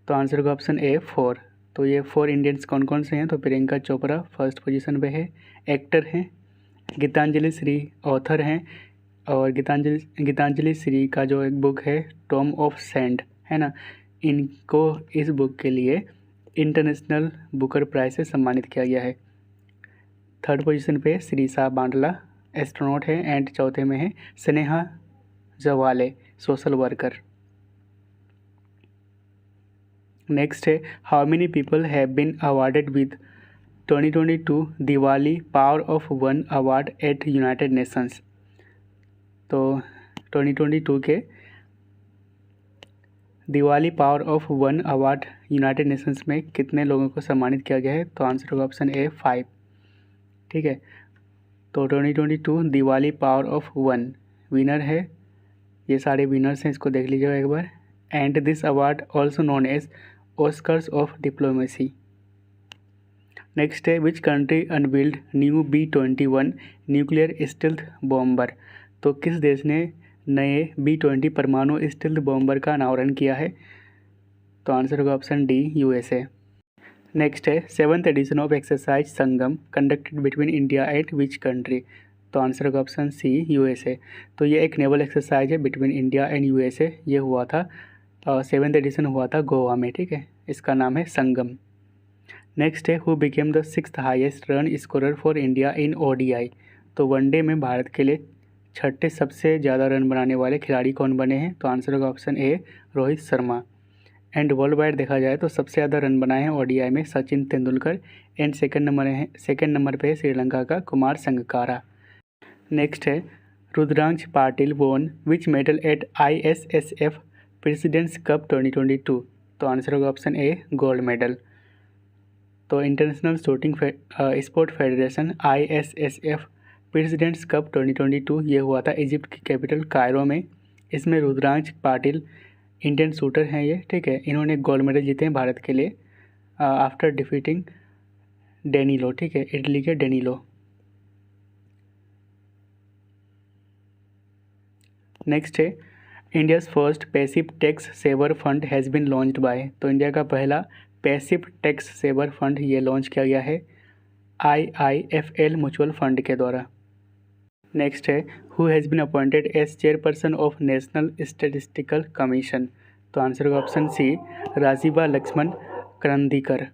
तो आंसर का ऑप्शन ए 4। तो ये 4 इंडियंस कौन कौन से हैं। तो प्रियंका चोपड़ा फर्स्ट पोजीशन पे है, एक्टर हैं। गीतांजलि श्री ऑथर हैं। और गीतांजलि श्री का जो एक बुक है टॉम ऑफ सैंड है ना, इनको इस बुक के लिए इंटरनेशनल बुकर प्राइज से सम्मानित किया गया है। थर्ड पोजीशन पे श्रीसा बांडला एस्ट्रोनॉट है। एंड चौथे में है Sneha Jawale social worker. Next है how many people have been awarded with 2022 Diwali power of one award at United Nations. तो 2022 के Diwali power of one award United Nations में कितने लोगों को सम्मानित किया गया है। तो आंसर होगा ऑप्शन ए 5, ठीक है। तो 2022 Diwali power of one winner है, ये सारे विनर्स हैं, इसको देख लीजिएगा एक बार। And this award also known as Oscars of diplomacy. Next है which country unveiled new B-21 nuclear stealth bomber. तो किस देश ने नए B-20 परमाणु स्टील्थ बॉम्बर का अनावरण किया है। तो आंसर होगा ऑप्शन डी USA। नेक्स्ट है 7th edition of exercise Sangam conducted between India and which country. तो आंसर होगा ऑप्शन सी USA। तो ये एक नेवल एक्सरसाइज है बिटवीन इंडिया एंड USA, ये हुआ था 7th एडिशन हुआ था गोवा में, ठीक है, इसका नाम है संगम। नेक्स्ट है who became the 6th highest run scorer for India in ODI। तो वनडे में भारत के लिए 6ठे सबसे ज़्यादा रन बनाने वाले खिलाड़ी कौन बने हैं। तो आंसर होगा option A Rohit Sharma. And world wide देखा जाए तो सबसे ज़्यादा रन बनाए हैं ODI में Sachin Tendulkar. And second number पे है श्रीलंका का कुमार संगकारा। नेक्स्ट है Rudrankksh Patil won which medal at ISSF president's cup 2022। तो आंसर होगा ऑप्शन ए गोल्ड मेडल। तो international shooting sport federation ISSF president's cup 2022 ये हुआ था इजिप्ट की कैपिटल कायरो में। इसमें रुद्रांश पाटिल इंडियन शूटर हैं ये, ठीक है, इन्होंने गोल्ड मेडल जीते हैं भारत के लिए आफ्टर डिफीटिंग डेनिलो, ठीक है, इटली के डेनिलो। नेक्स्ट है India's first passive tax saver fund has been launched by. तो इंडिया का पहला पैसिव टैक्स सेवर फंड ये लॉन्च किया गया है IIFL म्यूचुअल फंड के द्वारा। नेक्स्ट है who has been appointed as chairperson of national statistical commission. तो आंसर होगा ऑप्शन सी राजीवा लक्ष्मण करंदीकर।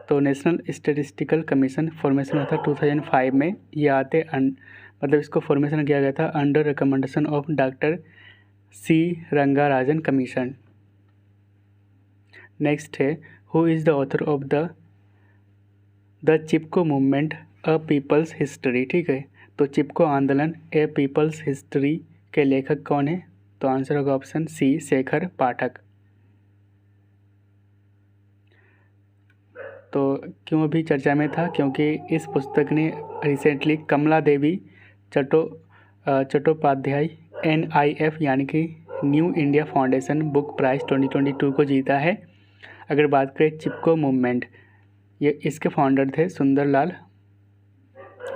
तो नेशनल स्टैटिस्टिकल कमीशन फॉर्मेशन हुआ था 2005 में। ये मतलब इसको फॉर्मेशन किया गया था under recommendation of doctor C Rangarajan commission. Next है who is the author of the Chipko movement a people's history. ठीक है, तो चिपको आंदोलन ए पीपल्स हिस्ट्री के लेखक कौन है? तो आंसर होगा ऑप्शन सी शेखर पाठक। तो क्यों अभी चर्चा में था? क्योंकि इस पुस्तक ने रिसेंटली कमला देवी चट्टोपाध्याय NIF यानी कि new India foundation book prize 2022 को जीता है। अगर बात करें चिपको मूवमेंट, ये इसके फाउंडर थे सुंदरलाल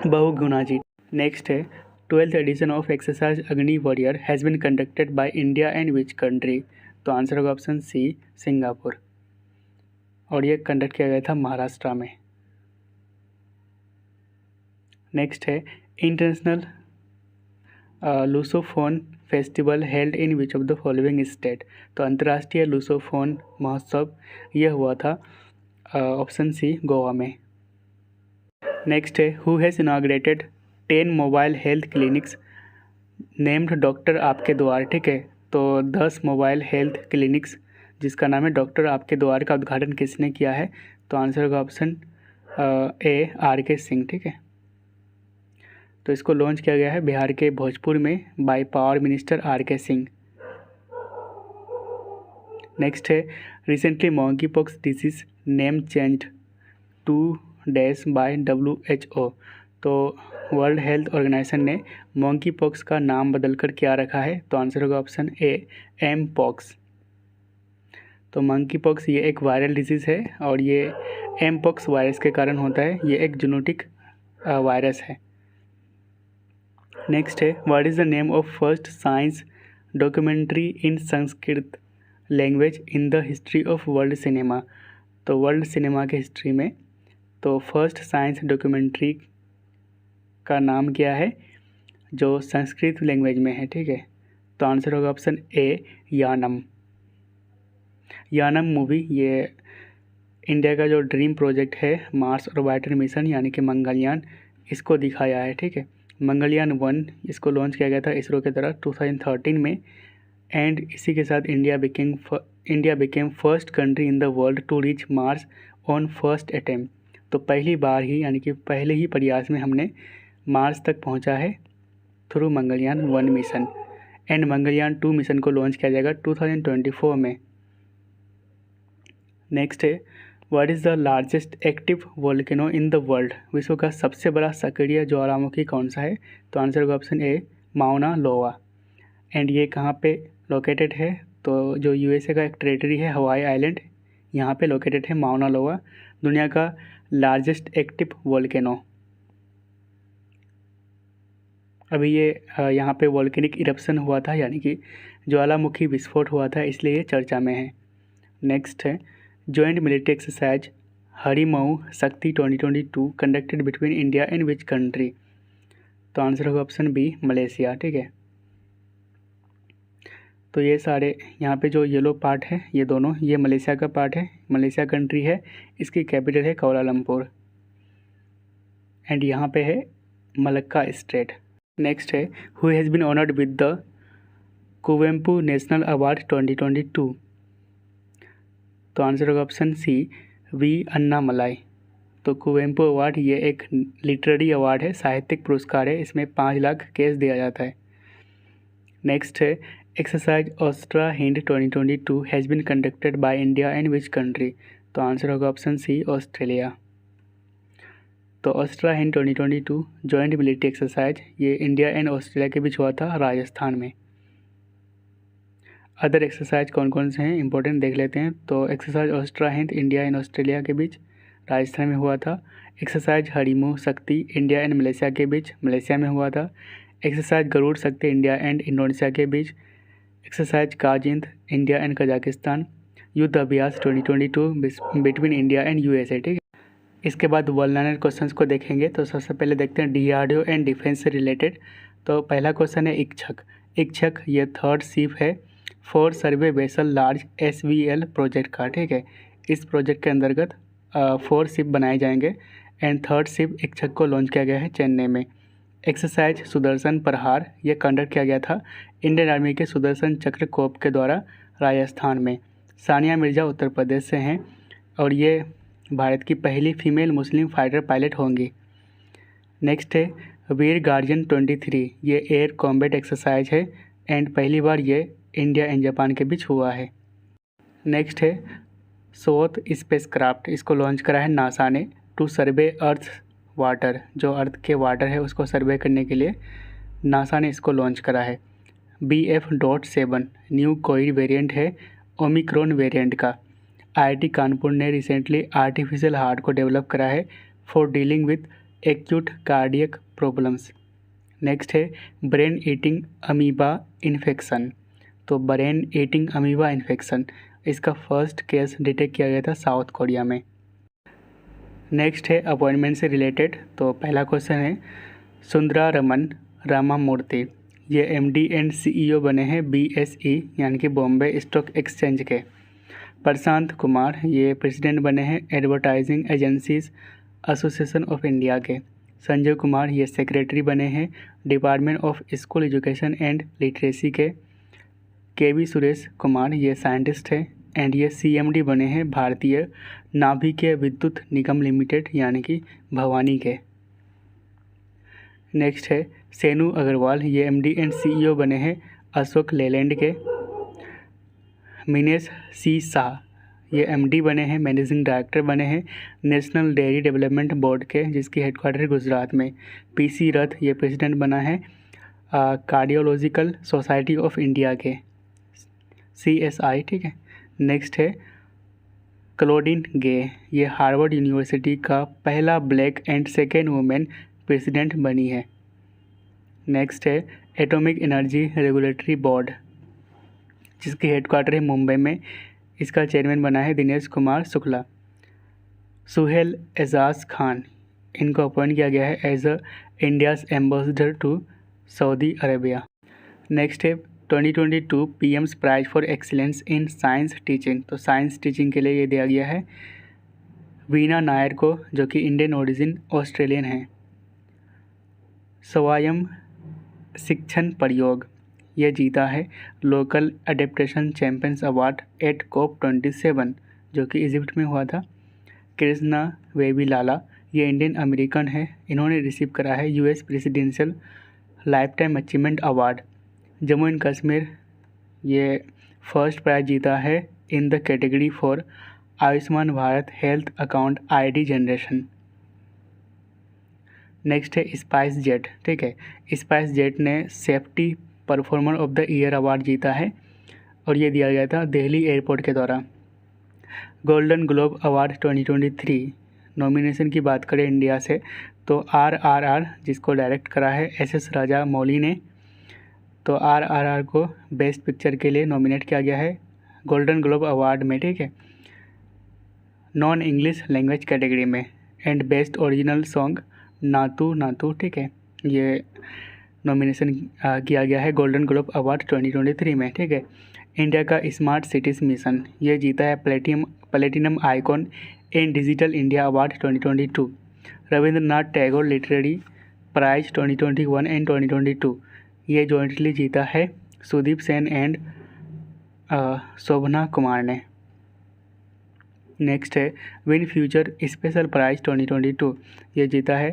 बहुगुणा जी। नेक्स्ट है 12th एडिशन ऑफ एक्सरसाइज अग्नि warrior has been conducted by India and which country? तो आंसर होगा ऑप्शन सी सिंगापुर, और ये कंडक्ट किया गया था महाराष्ट्र में। नेक्स्ट है international Lusophone festival held in which of the following state? तो अंतर्राष्ट्रीय लूसोफोन महोत्सव यह हुआ था ऑप्शन सी गोवा में। नेक्स्ट है who has inaugurated 10 mobile health clinics named doctor आपके द्वार। ठीक है, तो 10 मोबाइल हेल्थ क्लिनिक्स जिसका नाम है डॉक्टर आपके द्वार का उद्घाटन किसने किया है? तो आंसर होगा ऑप्शन ए RK सिंह। ठीक है, तो इसको लॉन्च किया गया है बिहार के भोजपुर में by power minister RK Singh. Next है recently monkey pox disease name changed to dash by WHO। तो वर्ल्ड हेल्थ ऑर्गेनाइजेशन ने मॉन्की पॉक्स का नाम बदलकर क्या रखा है? तो आंसर होगा ऑप्शन ए M-Pox। तो मंकी पॉक्स ये एक वायरल डिजीज़ है और ये M-Pox वायरस के कारण होता है। ये एक जूनोटिक वायरस है। नेक्स्ट है what is the name of first science documentary in Sanskrit language in the history of world cinema? तो वर्ल्ड सिनेमा के हिस्ट्री में तो फर्स्ट साइंस डॉक्यूमेंट्री का नाम क्या है जो संस्कृत लैंग्वेज में है? ठीक है, तो आंसर होगा ऑप्शन ए यानम। यानम मूवी ये इंडिया का जो ड्रीम प्रोजेक्ट है मार्स ऑर्बिटर मिशन यानी कि मंगलयान, इसको दिखाया है। ठीक है, मंगलयान 1 इसको लॉन्च किया गया था इसरो के द्वारा 2013 में, एंड इसी के साथ India became first country in the world to reach Mars on first attempt. तो पहली बार ही यानी कि पहले ही प्रयास में हमने मार्स तक पहुंचा है through Mangalyaan 1 mission, and Mangalyaan 2 mission को लॉन्च किया जाएगा 2024 में। नेक्स्ट है what is the largest active volcano in the world? विश्व का सबसे बड़ा सक्रिय ज्वालामुखी कौन सा है? तो आंसर होगा ऑप्शन ए माउना लोआ, एंड ये कहाँ पे लोकेटेड है? तो जो USA का एक टेरिटरी है हवाई आइलैंड, यहाँ पे लोकेटेड है माउना लोआ, दुनिया का लार्जेस्ट एक्टिव वोल्केनो। अभी ये यहाँ पे वोल्केनिक इरप्शन हुआ था यानी कि ज्वालामुखी विस्फोट हुआ था, इसलिए ये चर्चा में है। नेक्स्ट है जॉइंट मिलिट्री एक्सरसाइज हरिमऊ शक्ति 2022 conducted between India and which country? तो आंसर होगा ऑप्शन बी मलेशिया। ठीक है, तो ये सारे यहाँ पे जो येलो पार्ट है ये दोनों ये मलेशिया का पार्ट है, मलेशिया कंट्री है, इसकी कैपिटल है कोलालमपुर, एंड यहाँ पे है मलक्का स्टेट। नेक्स्ट है who has been honoured with the Kuvempu national award 2022? तो आंसर होगा ऑप्शन सी V अन्नामलाई। तो कुवेम्पू अवार्ड ये एक लिटरेरी अवार्ड है, साहित्यिक पुरस्कार है, इसमें 5 लाख कैश दिया जाता है। नेक्स्ट है exercise AustraHind 2022 has been conducted by India and which country? तो आंसर होगा ऑप्शन सी ऑस्ट्रेलिया। तो AustraHind 2022 joint military exercise ये इंडिया एंड ऑस्ट्रेलिया के बीच हुआ था राजस्थान में। अदर एक्सरसाइज कौन कौन से हैं इंपॉर्टेंट देख लेते हैं। तो exercise AustraHind India and Australia के बीच राजस्थान में हुआ था। एक्सरसाइज हरिमू शक्ति इंडिया एंड मलेशिया के बीच मलेशिया में हुआ था। एक्सरसाइज गरुड़ शक्ति इंडिया एंड इंडोनेशिया के बीच। Exercise KAZIND India and Kazakhstan. Yudh Abhyas 2022 between India and USA। ठीक है, इसके बाद वर्ल्ड क्वेश्चंस को देखेंगे। तो सबसे पहले देखते हैं DRDO एंड डिफेंस से रिलेटेड। तो पहला क्वेश्चन है इच्छक ये थर्ड शिप है for survey vessel large SVL project का। ठीक है, इस प्रोजेक्ट के अंतर्गत 4 शिप बनाए जाएंगे एंड थर्ड शिप इच्छक को लॉन्च किया गया है चेन्नई में। एक्सरसाइज सुदर्शन प्रहार ये कंडक्ट किया गया था इंडियन आर्मी के सुदर्शन चक्र कोप के द्वारा राजस्थान में। सानिया मिर्ज़ा उत्तर प्रदेश से हैं और ये भारत की पहली फीमेल मुस्लिम फाइटर पायलट होंगी। नेक्स्ट है वीर गार्जियन 23, ये एयर कॉम्बैट एक्सरसाइज है एंड पहली बार ये इंडिया एंड जापान के बीच हुआ है। नेक्स्ट है सोथ स्पेसक्राफ्ट, इसको लॉन्च करा है नासा ने टू सर्वे अर्थ वाटर, जो अर्थ के वाटर है उसको सर्वे करने के लिए नासा ने इसको लॉन्च करा है। BF.7 न्यू कोविड वेरिएंट है ओमिक्रॉन वेरिएंट का। IIT कानपुर ने रिसेंटली आर्टिफिशियल हार्ट को डेवलप करा है for dealing with acute cardiac problems. Next है ब्रेन ईटिंग अमीबा इन्फेक्शन, तो ब्रेन ईटिंग अमीबा इन्फेक्शन इसका फर्स्ट केस डिटेक्ट किया गया था साउथ कोरिया में। नेक्स्ट है अपॉइंटमेंट से रिलेटेड, तो पहला क्वेश्चन है सुंदरारमन रामामूर्ति, ये MD एंड CEO बने हैं BSE यानी कि बॉम्बे स्टॉक एक्सचेंज के। प्रशांत कुमार ये प्रेसिडेंट बने हैं advertising agencies association of India के। संजय कुमार ये सेक्रेटरी बने हैं department of school education and literacy के। KV सुरेश कुमार ये साइंटिस्ट है एंड ये CMD बने हैं भारतीय नाभिकीय विद्युत निगम लिमिटेड यानी कि भवानी के। नेक्स्ट है सेनु अग्रवाल, ये MD एंड CEO बने हैं अशोक लेलैंड के। मिनेश C शाह ये MD बने हैं मैनेजिंग डायरेक्टर बने हैं नेशनल डेयरी डेवलपमेंट बोर्ड के, जिसकी हेडक्वार्टर गुजरात में। PC रथ ये प्रेसिडेंट बना है कार्डियोलॉजिकल सोसाइटी ऑफ इंडिया के CSI, ठीक है। नेक्स्ट है क्लोडिन गे, ये हार्वर्ड यूनिवर्सिटी का पहला black and second women president बनी है। नेक्स्ट है एटॉमिक एनर्जी रेगुलेटरी बोर्ड, जिसकी हेडक्वार्टर है मुंबई में, इसका चेयरमैन बना है दिनेश कुमार शुक्ला। सुहेल एजाज खान इनको अपॉइंट किया गया है as a India's ambassador to Saudi Arabia. Next है 2022 PM's prize for excellence in science teaching, तो साइंस टीचिंग के लिए ये दिया गया है वीना नायर को, जो कि इंडियन ओरिजिन ऑस्ट्रेलियन हैं। स्वयं शिक्षण प्रयोग ये जीता है local adaptation champions award eight COP27, जो कि इजिप्ट में हुआ था। कृष्णा वेबीलाला ये इंडियन अमेरिकन है, इन्होंने रिसीव करा है US presidential life time achievement award. Jammu and Kashmir ये फर्स्ट प्राइज जीता है in the category for Ayushman Bharat health account ID generation. Next है स्पाइस जेट, ठीक है। स्पाइस जेट ने safety performer of the year award जीता है और ये दिया गया था दिल्ली एयरपोर्ट के द्वारा। गोल्डन ग्लोब अवार्ड 2023 नॉमिनेशन की बात करें इंडिया से तो RRR जिसको डायरेक्ट करा है SS राजा मौली ने, तो RRR को बेस्ट पिक्चर के लिए नॉमिनेट किया गया है गोल्डन ग्लोब अवार्ड में, ठीक है, नॉन इंग्लिश लैंग्वेज कैटेगरी में। एंड बेस्ट ओरिजिनल सॉन्ग नातू नातू, ठीक है, ये नॉमिनेशन किया गया है गोल्डन ग्लोब अवार्ड 2023 में, ठीक है। इंडिया का स्मार्ट सिटीज़ मिशन ये जीता है platinum icon in digital India award 2022। Rabindranath Tagore literary prize 2021 and 2022 ये जॉइंटली जीता है सुदीप सेन एंड शोभना कुमार ने। नेक्स्ट है विन फ्यूचर स्पेशल प्राइज 2022 ये जीता है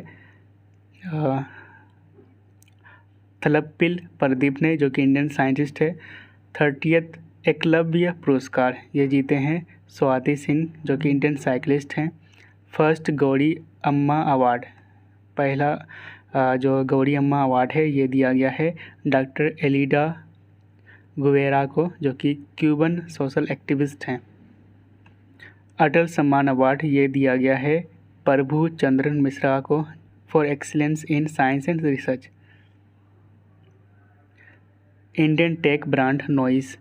थलप्पिल प्रदीप ने, जो कि इंडियन साइंटिस्ट है। 30th एकलव्य पुरस्कार ये जीते हैं स्वाति सिंह, जो कि इंडियन साइकिलिस्ट हैं। फर्स्ट गौरी अम्मा अवार्ड पहला जो गौरी अम्मा अवार्ड है ये दिया गया है डॉक्टर एलिडा गुवेरा को, जो कि क्यूबन सोशल एक्टिविस्ट हैं। अटल सम्मान अवार्ड ये दिया गया है प्रभु चंद्रन मिश्रा को for excellence in science and research. Indian tech brand noise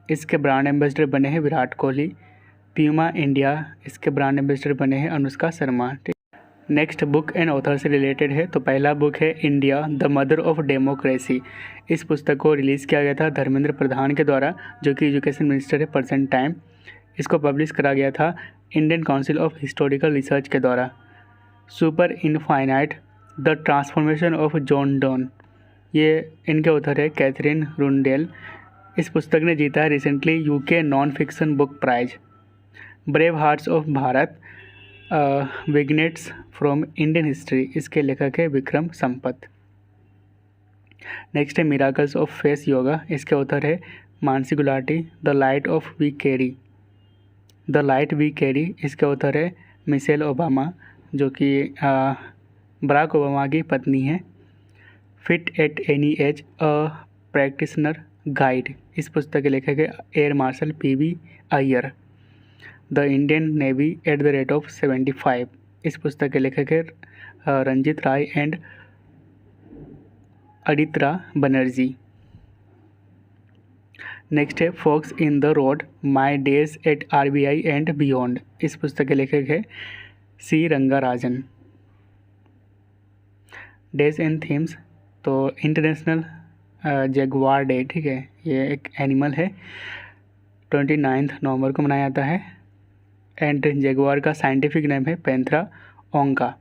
इसके ब्रांड एम्बेसडर बने हैं विराट कोहली। प्यूमा इंडिया इसके ब्रांड एम्बेसडर बने हैं Anushka Sharma. Next book and author से रिलेटेड है, तो पहला बुक है India the mother of democracy. इस पुस्तक को रिलीज़ किया गया था धर्मेंद्र प्रधान के द्वारा, जो कि एजुकेशन मिनिस्टर है प्रेजेंट टाइम। इसको पब्लिश करा गया था Indian council of historical research के द्वारा। Super infinite the transformation of John Donne, ये इनके ऑथर है कैथरीन रुंडेल। इस पुस्तक ने जीता है recently UK non fiction book prize. Brave hearts of Bharat, vignettes from Indian history, इसके लेखक है विक्रम संपत। नेक्स्ट है मिराकल्स ऑफ फेस योगा, इसके ऑथर है Mansi Gulati. The light of we carry, the light we carry, इसके ऑथर है मिशेल ओबामा, जो कि बराक ओबामा की पत्नी है। Fit at any age, a practitioner guide, इस पुस्तक के लेखक है air marshal PV Iyer. The Indian navy at the rate of 75, इस पुस्तक के लेखक है रंजित राय एंड अदित्रा बनर्जी। नेक्स्ट है forks in the road, my days at RBI and beyond, इस पुस्तक के लेखक है C Rangarajan. Days and themes, तो इंटरनेशनल जगुआर डे, ठीक है, ये एक एनिमल है, 29 नवंबर को मनाया जाता है। एंड जगुआर का साइंटिफिक नेम है Panthera onca.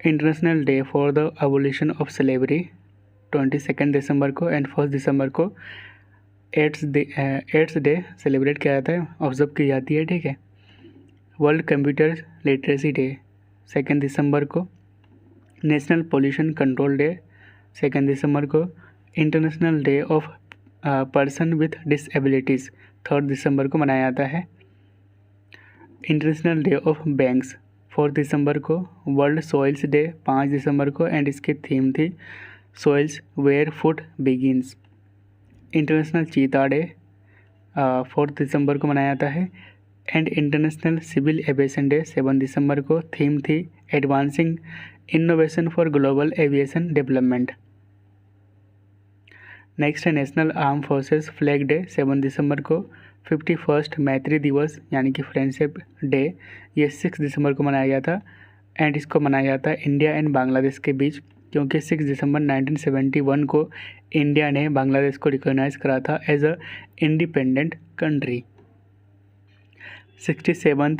International day for the abolition of slavery, 22 दिसंबर को। एंड 1 दिसंबर को एड्स डे सेलिब्रेट किया जाता है, ऑब्जर्व की जाती है, ठीक है। वर्ल्ड कंप्यूटर लिटरेसी डे 2 दिसंबर को। नेशनल पोल्यूशन कंट्रोल डे 2 दिसंबर को। International day of person with disabilities 3 दिसंबर को मनाया जाता है। इंटरनेशनल डे ऑफ बैंक्स 4 दिसंबर को। वर्ल्ड सॉइल्स डे 5 दिसंबर को, एंड इसकी थीम थी soils where food begins. International cheetah day 4 दिसंबर को मनाया जाता है। And international civil aviation day 7 दिसंबर को, थीम थी advancing innovation for global aviation development. Next है national arm forces flag day 7 दिसंबर को। 51 मैत्री दिवस यानी कि फ्रेंडशिप डे, ये 6 दिसंबर को मनाया गया था। एंड इसको मनाया जाता है इंडिया एंड बांग्लादेश के बीच, क्योंकि 6 दिसंबर 1971 को इंडिया ने बांग्लादेश को रिकॉग्नाइज करा था एज अ इंडिपेंडेंट कंट्री। 67वां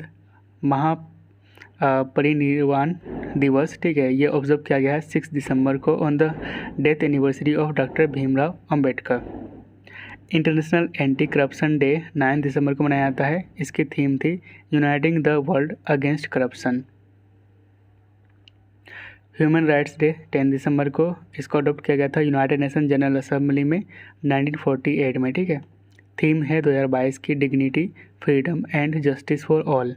महापरिनिर्वाण दिवस, ठीक है, ये ऑब्जर्व किया गया है 6 दिसंबर को on the death anniversary of doctor Bhimrao Ambedkar. International anti corruption day 9 दिसंबर को मनाया जाता है। इसकी थीम थी uniting the world against corruption. Human rights day 10 दिसंबर को, इसको अडॉप्ट किया गया था यूनाइटेड नेशन जनरल असेंबली में 1948 में, ठीक है। थीम है 2022 की dignity, freedom and justice for all.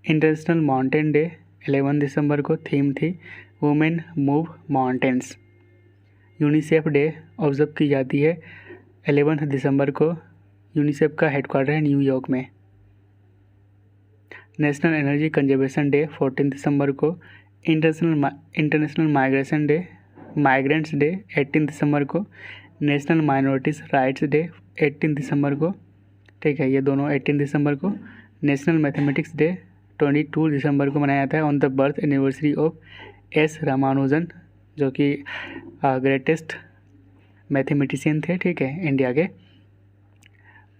International mountain day 11 दिसंबर को, थीम थी women move mountains. UNICEF day observe की जाती है 11 दिसंबर को। यूनिसेफ का हेडक्वार्टर है न्यूयॉर्क में। नेशनल एनर्जी कंजर्वेशन डे 14 दिसंबर को। इंटरनेशनल माइग्रेंट्स डे 18 दिसंबर को। नेशनल माइनॉरिटीज़ राइट्स डे 18 दिसंबर को, ठीक है, ये दोनों 18 दिसंबर को। नेशनल मैथमेटिक्स डे 22 दिसंबर को मनाया जाता है on the birth anniversary of S Ramanujan, जो कि ग्रेटेस्ट मैथमेटिशियन थे, ठीक है, इंडिया के।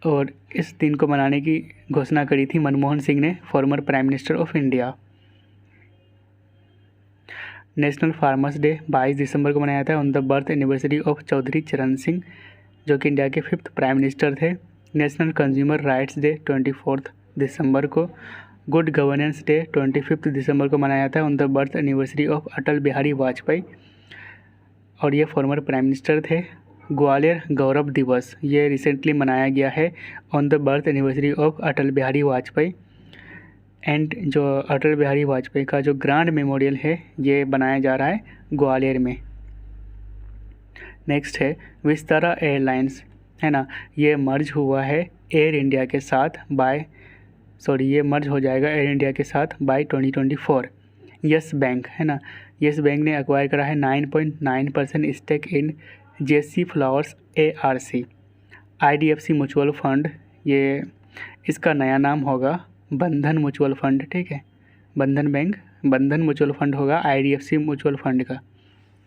और इस दिन को मनाने की घोषणा करी थी मनमोहन सिंह ने, former prime minister of India. National farmers day 22 दिसंबर को मनाया जाता है on the birth anniversary of Chaudhary Charan Singh, जो कि इंडिया के 5th प्राइम मिनिस्टर थे। नेशनल कंज्यूमर राइट्स डे 24 दिसंबर को। गुड गवर्नेंस डे 25 दिसंबर को मनाया जाता है on the birth anniversary of Atal Bihari Vajpayee, और ये फॉर्मर प्राइम मिनिस्टर थे। ग्वालियर गौरव दिवस, ये रिसेंटली मनाया गया है on the birth anniversary of Atal Bihari Vajpayee. And जो अटल बिहारी वाजपेयी का जो ग्रांड मेमोरियल है, ये बनाया जा रहा है ग्वालियर में। नेक्स्ट है विस्तारा एयरलाइंस, है ना, ये मर्ज हुआ है एयर इंडिया के साथ ये मर्ज हो जाएगा एयर इंडिया के साथ बाय 2024। यस बैंक, है ना, यस बैंक ने एक्वायर करा है 9.9% stake in JC flowers ARC। IDFC mutual fund, ये इसका नया नाम होगा बंधन म्यूचुअल फंड, ठीक है, बंधन बैंक बंधन म्यूचुअल फंड होगा IDFC म्यूचुअल फंड का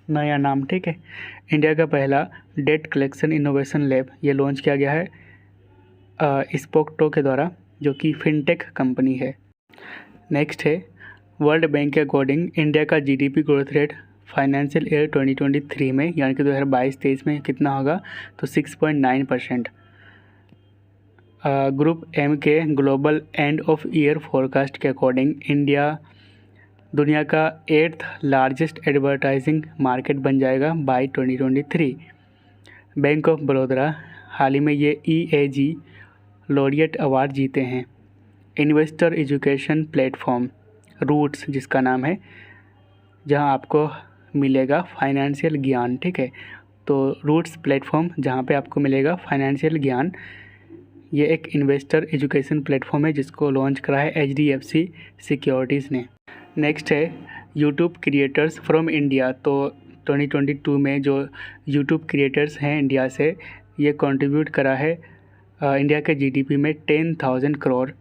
नया नाम, ठीक है। इंडिया का पहला डेट कलेक्शन इनोवेशन लैब ये लॉन्च किया गया है स्पोकटो के द्वारा, जो कि फिनटेक कंपनी है। नेक्स्ट है वर्ल्ड बैंक के अकॉर्डिंग इंडिया का GDP growth rate financial year 2023 में यानी कि 2022-23 में कितना होगा, तो 6.9%। ग्रुप एम के global end of year forecast के अकॉर्डिंग इंडिया दुनिया का 8th लार्जेस्ट एडवर्टाइजिंग मार्केट बन जाएगा बाय 2023। बैंक ऑफ बड़ौदा हाल ही में ये EAG लॉरिएट अवार्ड जीते हैं। इन्वेस्टर एजुकेशन प्लेटफॉर्म रूट्स जिसका नाम है, जहां आपको मिलेगा फाइनेंशियल ज्ञान, ठीक है। तो रूट्स प्लेटफॉर्म जहां पे आपको मिलेगा फाइनेंशियल ज्ञान, ये एक इन्वेस्टर एजुकेशन प्लेटफॉर्म है जिसको लॉन्च करा है HDFC सिक्योरिटीज़ ने। नेक्स्ट है यूट्यूब क्रिएटर्स फ्रॉम इंडिया। तो 2022 में जो यूट्यूब क्रिएटर्स हैं इंडिया से, ये कंट्रीब्यूट करा है इंडिया के जीडीपी में 10,000 crore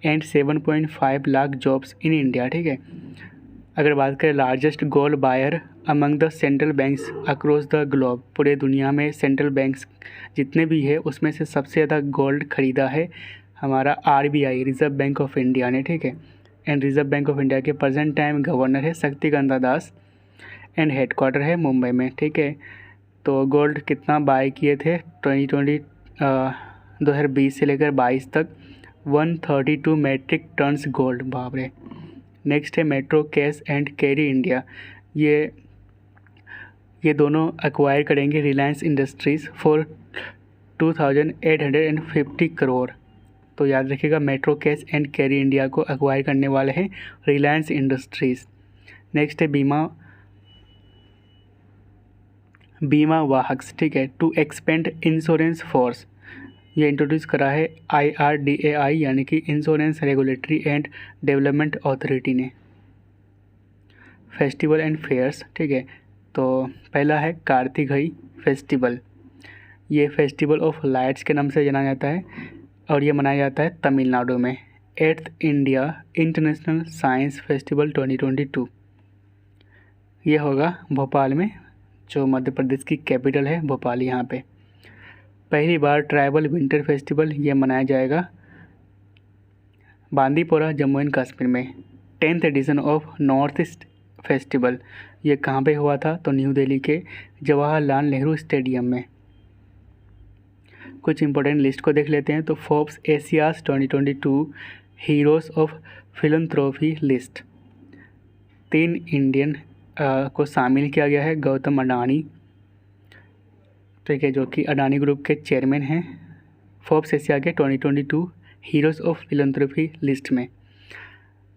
and 7.5 lakh jobs in India, ठीक है। अगर बात करें largest gold buyer among the central banks across the globe, पूरे दुनिया में सेंट्रल बैंक्स जितने भी है उसमें से सबसे ज़्यादा गोल्ड खरीदा है हमारा RBI reserve bank of India ने, ठीक है। And reserve bank of India के प्रेजेंट टाइम गवर्नर है शक्तिकांता दास एंड हेडक्वार्टर है मुंबई में, ठीक है। तो गोल्ड कितना बाय किए थे 2020 से लेकर 22 तक 132 मेट्रिक टन्स गोल्ड, बाप रे। नेक्स्ट है metro cash and carry India. ये दोनों एक्वायर करेंगे रिलायंस इंडस्ट्रीज़ फॉर 2,850 करोड़। तो याद रखिएगा metro cash and carry India को एक्वायर करने वाले हैं रिलायंस इंडस्ट्रीज़। नेक्स्ट है बीमा वाहक्स, ठीक है, टू एक्सपेंड इंश्योरेंस फोर्स। ये इंट्रोड्यूस करा है IRDAI यानी कि insurance regulatory and development authority ने। फेस्टिवल एंड फेयर्स, ठीक है। तो पहला है कार्तिकई फेस्टिवल। ये फेस्टिवल ऑफ लाइट्स के नाम से जाना जाता है और ये मनाया जाता है तमिलनाडु में। 8th India international science festival 2022 ये होगा भोपाल में, जो मध्य प्रदेश की कैपिटल है भोपाल। यहाँ पे पहली बार ट्राइबल विंटर फेस्टिवल ये मनाया जाएगा बांदीपोरा जम्मू एंड कश्मीर में। 10th edition of north east festival ये कहाँ पे हुआ था, तो न्यू दिल्ली के जवाहरलाल नेहरू स्टेडियम में। कुछ इंपॉर्टेंट लिस्ट को देख लेते हैं। तो Forbes Asia's 2022 heroes of philanthropy list 3 Indian को शामिल किया गया है। गौतम अडानी, ठीक है, जो कि अडानी ग्रुप के चेयरमैन हैं, फोर्ब्स एशिया के 2022 हीरोज़ ऑफ फिलंथ्रोपी लिस्ट में।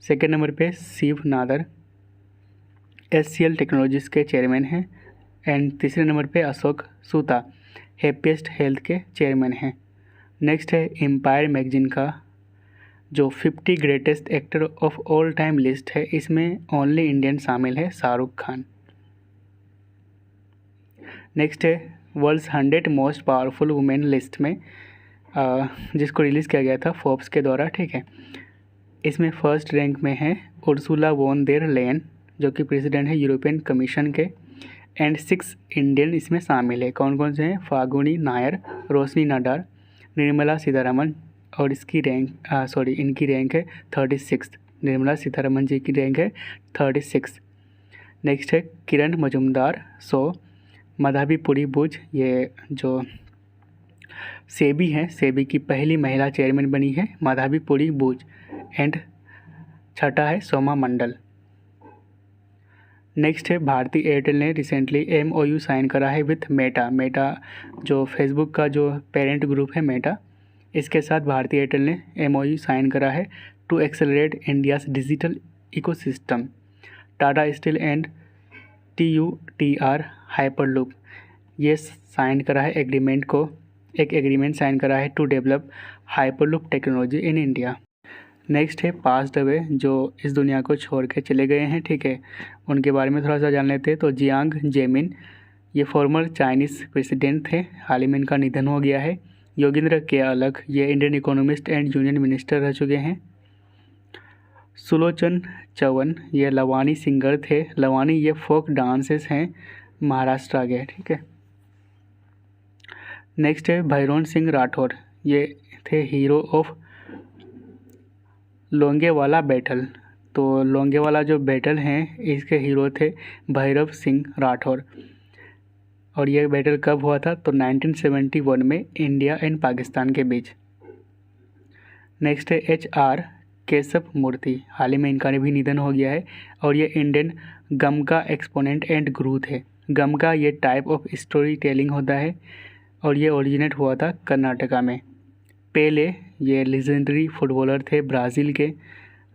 सेकेंड नंबर पे शिव नादर SCL टेक्नोलॉजीज़ के चेयरमैन हैं। एंड तीसरे नंबर पे अशोक सूता हैप्पीएस्ट हेल्थ के चेयरमैन हैं। नेक्स्ट है एम्पायर मैगजीन का जो 50 greatest actor of all time list है, इसमें ओनली इंडियन शामिल है, शाहरुख खान। नेक्स्ट है world's 100 most powerful women list में, जिसको रिलीज़ किया गया था फोर्ब्स के द्वारा, ठीक है। इसमें फर्स्ट रैंक में है उर्सुला वॉन देर लेयन जो कि प्रेसिडेंट है यूरोपियन कमीशन के। एंड 6 इंडियन इसमें शामिल है। कौन कौन से हैं, फागुनी नायर, रोशनी नडार, निर्मला सीतारमन, और इनकी रैंक है 36। निर्मला सीतारमन जी की रैंक है 36। नेक्स्ट है किरण मजुमदार 100, मधाबी पुरी बुज, ये जो सेबी हैं, सेबी की पहली महिला चेयरमैन बनी है मधाबी पुरी बुज। एंड छठा है सोमा मंडल। नेक्स्ट है भारती एयरटेल ने रिसेंटली MOU साइन करा है विथ मेटा जो फेसबुक का जो पेरेंट ग्रुप है मेटा, इसके साथ भारती एयरटेल ने MOU साइन करा है to accelerate India's digital ecosystem. Tata steel and TUTR hyperloop ये साइन करा है एग्रीमेंट साइन करा है to develop hyperloop technology in India. Next है पास्ड अवे जो इस दुनिया को छोड़ के चले गए हैं, ठीक है, उनके बारे में थोड़ा सा जान लेते हैं। तो जियांग जेमिन ये फॉर्मर चाइनीज़ प्रेसिडेंट थे, हाल ही में इनका निधन हो गया है। योगेंद्र के अलग ये Indian economist and union minister रह चुके हैं। सुलोचन चौवन ये लवानी सिंगर थे, लवानी ये फोक डांसेस हैं महाराष्ट्र के, ठीक है। नेक्स्ट है भैरोन सिंह राठौर ये थे हीरो ऑफ लोंगेवाला बैटल। तो तो लोंगेवाला जो बैटल हैं इसके हीरो थे भैरव सिंह राठौर। और यह बैटल कब हुआ था? तो 1971 में इंडिया एंड पाकिस्तान के बीच। नेक्स्ट है HR केशव मूर्ति, हाल ही में इनका भी निधन हो गया है। और ये इंडियन गम का एक्सपोनेंट एंड गुरु थे। गम का ये टाइप ऑफ स्टोरी टेलिंग होता है और ये ओरिजिनेट हुआ था कर्नाटका में। पेले ये लेजेंडरी फुटबॉलर थे ब्राज़ील के।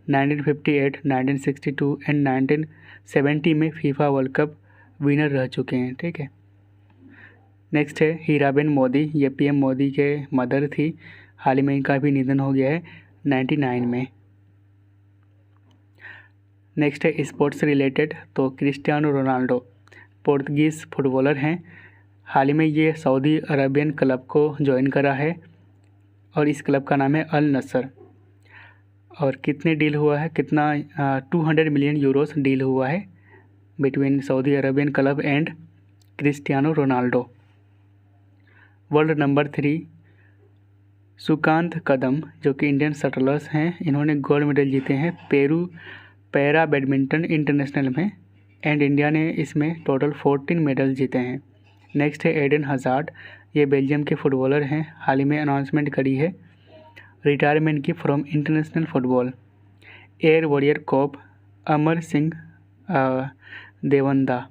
1958, 1962 एंड 1970 में फीफा वर्ल्ड कप विनर रह चुके हैं। ठीक है। नेक्स्ट है हीराबेन मोदी, ये PM मोदी के मदर थी। हाल ही में इनका भी निधन हो गया है 99 में। नेक्स्ट है स्पोर्ट्स रिलेटेड, तो क्रिस्टियानो रोनाल्डो पोर्तुगीज़ फुटबॉलर हैं। हाल ही में ये सऊदी अरबियन क्लब को ज्वाइन करा है और इस क्लब का नाम है अल नसर। और कितने डील हुआ है, कितना 200 मिलियन यूरोस डील हुआ है between Saudi Arabian club and Cristiano Ronaldo. World number 3 Sukant Kadam जो कि इंडियन शटलर्स हैं, इन्होंने गोल्ड मेडल जीते हैं पैरा बैडमिंटन इंटरनेशनल में एंड इंडिया ने इसमें टोटल 14 मेडल जीते हैं। नेक्स्ट है एडन हज़ार्ड, ये बेल्जियम के फुटबॉलर हैं। हाल ही में अनाउंसमेंट करी है रिटायरमेंट की from international football. Air warrior cop Amar Singh Devanda,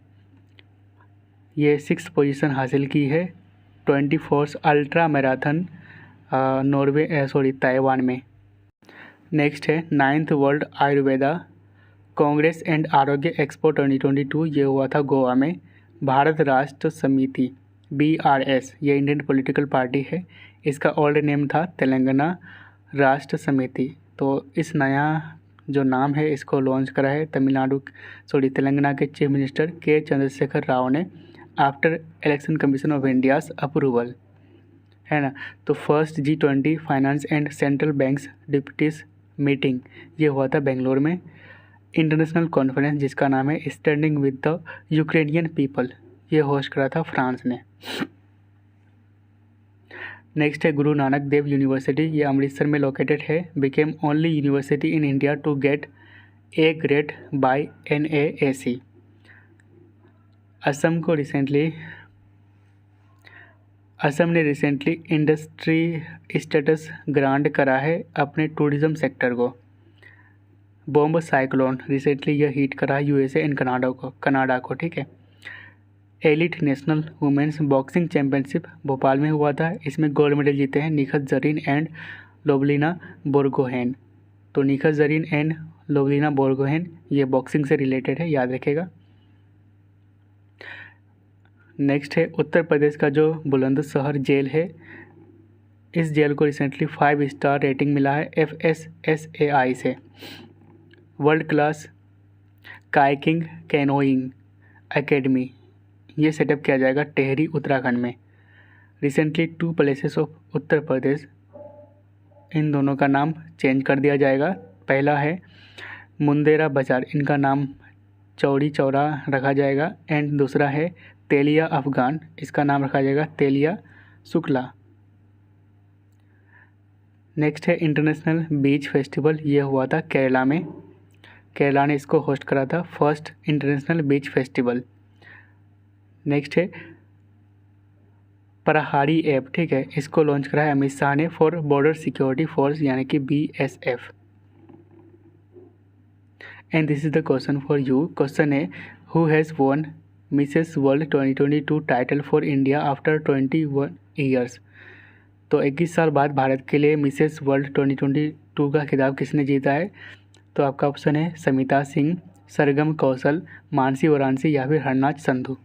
ये 6th पोजीशन हासिल की है 24 अल्ट्रा मैराथन ताइवान में। नेक्स्ट है 9th world Ayurveda congress and Arogya expo 2022, ये हुआ था गोवा में। भारत राष्ट्र समिति BRS, ये इंडियन पॉलिटिकल पार्टी है। इसका ओल्ड नेम था तेलंगाना राष्ट्र समिति। तो इस नया जो नाम है इसको लॉन्च करा है तेलंगाना के चीफ मिनिस्टर के चंद्रशेखर राव ने after election commission of India's approval, है ना। तो first G20 finance and central banks deputies meeting ये हुआ था बेंगलोर में। इंटरनेशनल कॉन्फ्रेंस जिसका नाम है standing with the Ukrainian people, ये होस्ट करा था फ्रांस ने। नेक्स्ट है गुरु नानक देव यूनिवर्सिटी, ये अमृतसर में लोकेटेड है। Became only university in India to get A grade by NAAC। Assam ने रिसेंटली इंडस्ट्री स्टेटस ग्रांट करा है अपने टूरिज़्म सेक्टर को। बॉम्ब साइक्लोन रिसेंटली यह हीट करा है USA एंड कनाडा को। ठीक है। Elite national women's boxing championship Bhopal में हुआ था। इसमें गोल्ड मेडल जीते हैं निखत जरीन एंड लोबलिना बोर्गोहेन। तो निखत जरीन एंड लोबलिना बोर्गोहेन ये बॉक्सिंग से रिलेटेड है, याद रखेगा। नेक्स्ट है उत्तर प्रदेश का जो बुलंदशहर जेल है, इस जेल को रिसेंटली 5 स्टार रेटिंग मिला है FSSAI से। World class kayaking canoeing academy ये सेटअप किया जाएगा टेहरी उत्तराखंड में। Recently 2 places of Uttar Pradesh, इन दोनों का नाम चेंज कर दिया जाएगा। पहला है मुंदेरा बाजार, इनका नाम चौड़ी चौरा रखा जाएगा। एंड दूसरा है तेलिया अफगान, इसका नाम रखा जाएगा तेलिया शुक्ला। नेक्स्ट है इंटरनेशनल बीच फेस्टिवल, ये हुआ था केरला में। केरला ने इसको होस्ट करा था, first international beach festival. Next है प्रहारी ऐप, ठीक है, इसको लॉन्च करा है अमित शाह ने फॉर बॉर्डर सिक्योरिटी फोर्स यानी कि BSF। And this is the question for you. Question है who has won Mrs world 2022 title for India after 21 years. तो 21 साल बाद भारत के लिए मिसेस वर्ल्ड 2022 का खिताब किसने जीता है? तो आपका ऑप्शन है समिता सिंह, सरगम कौशल, मानसी वाराणसी या फिर हरनाज संधू।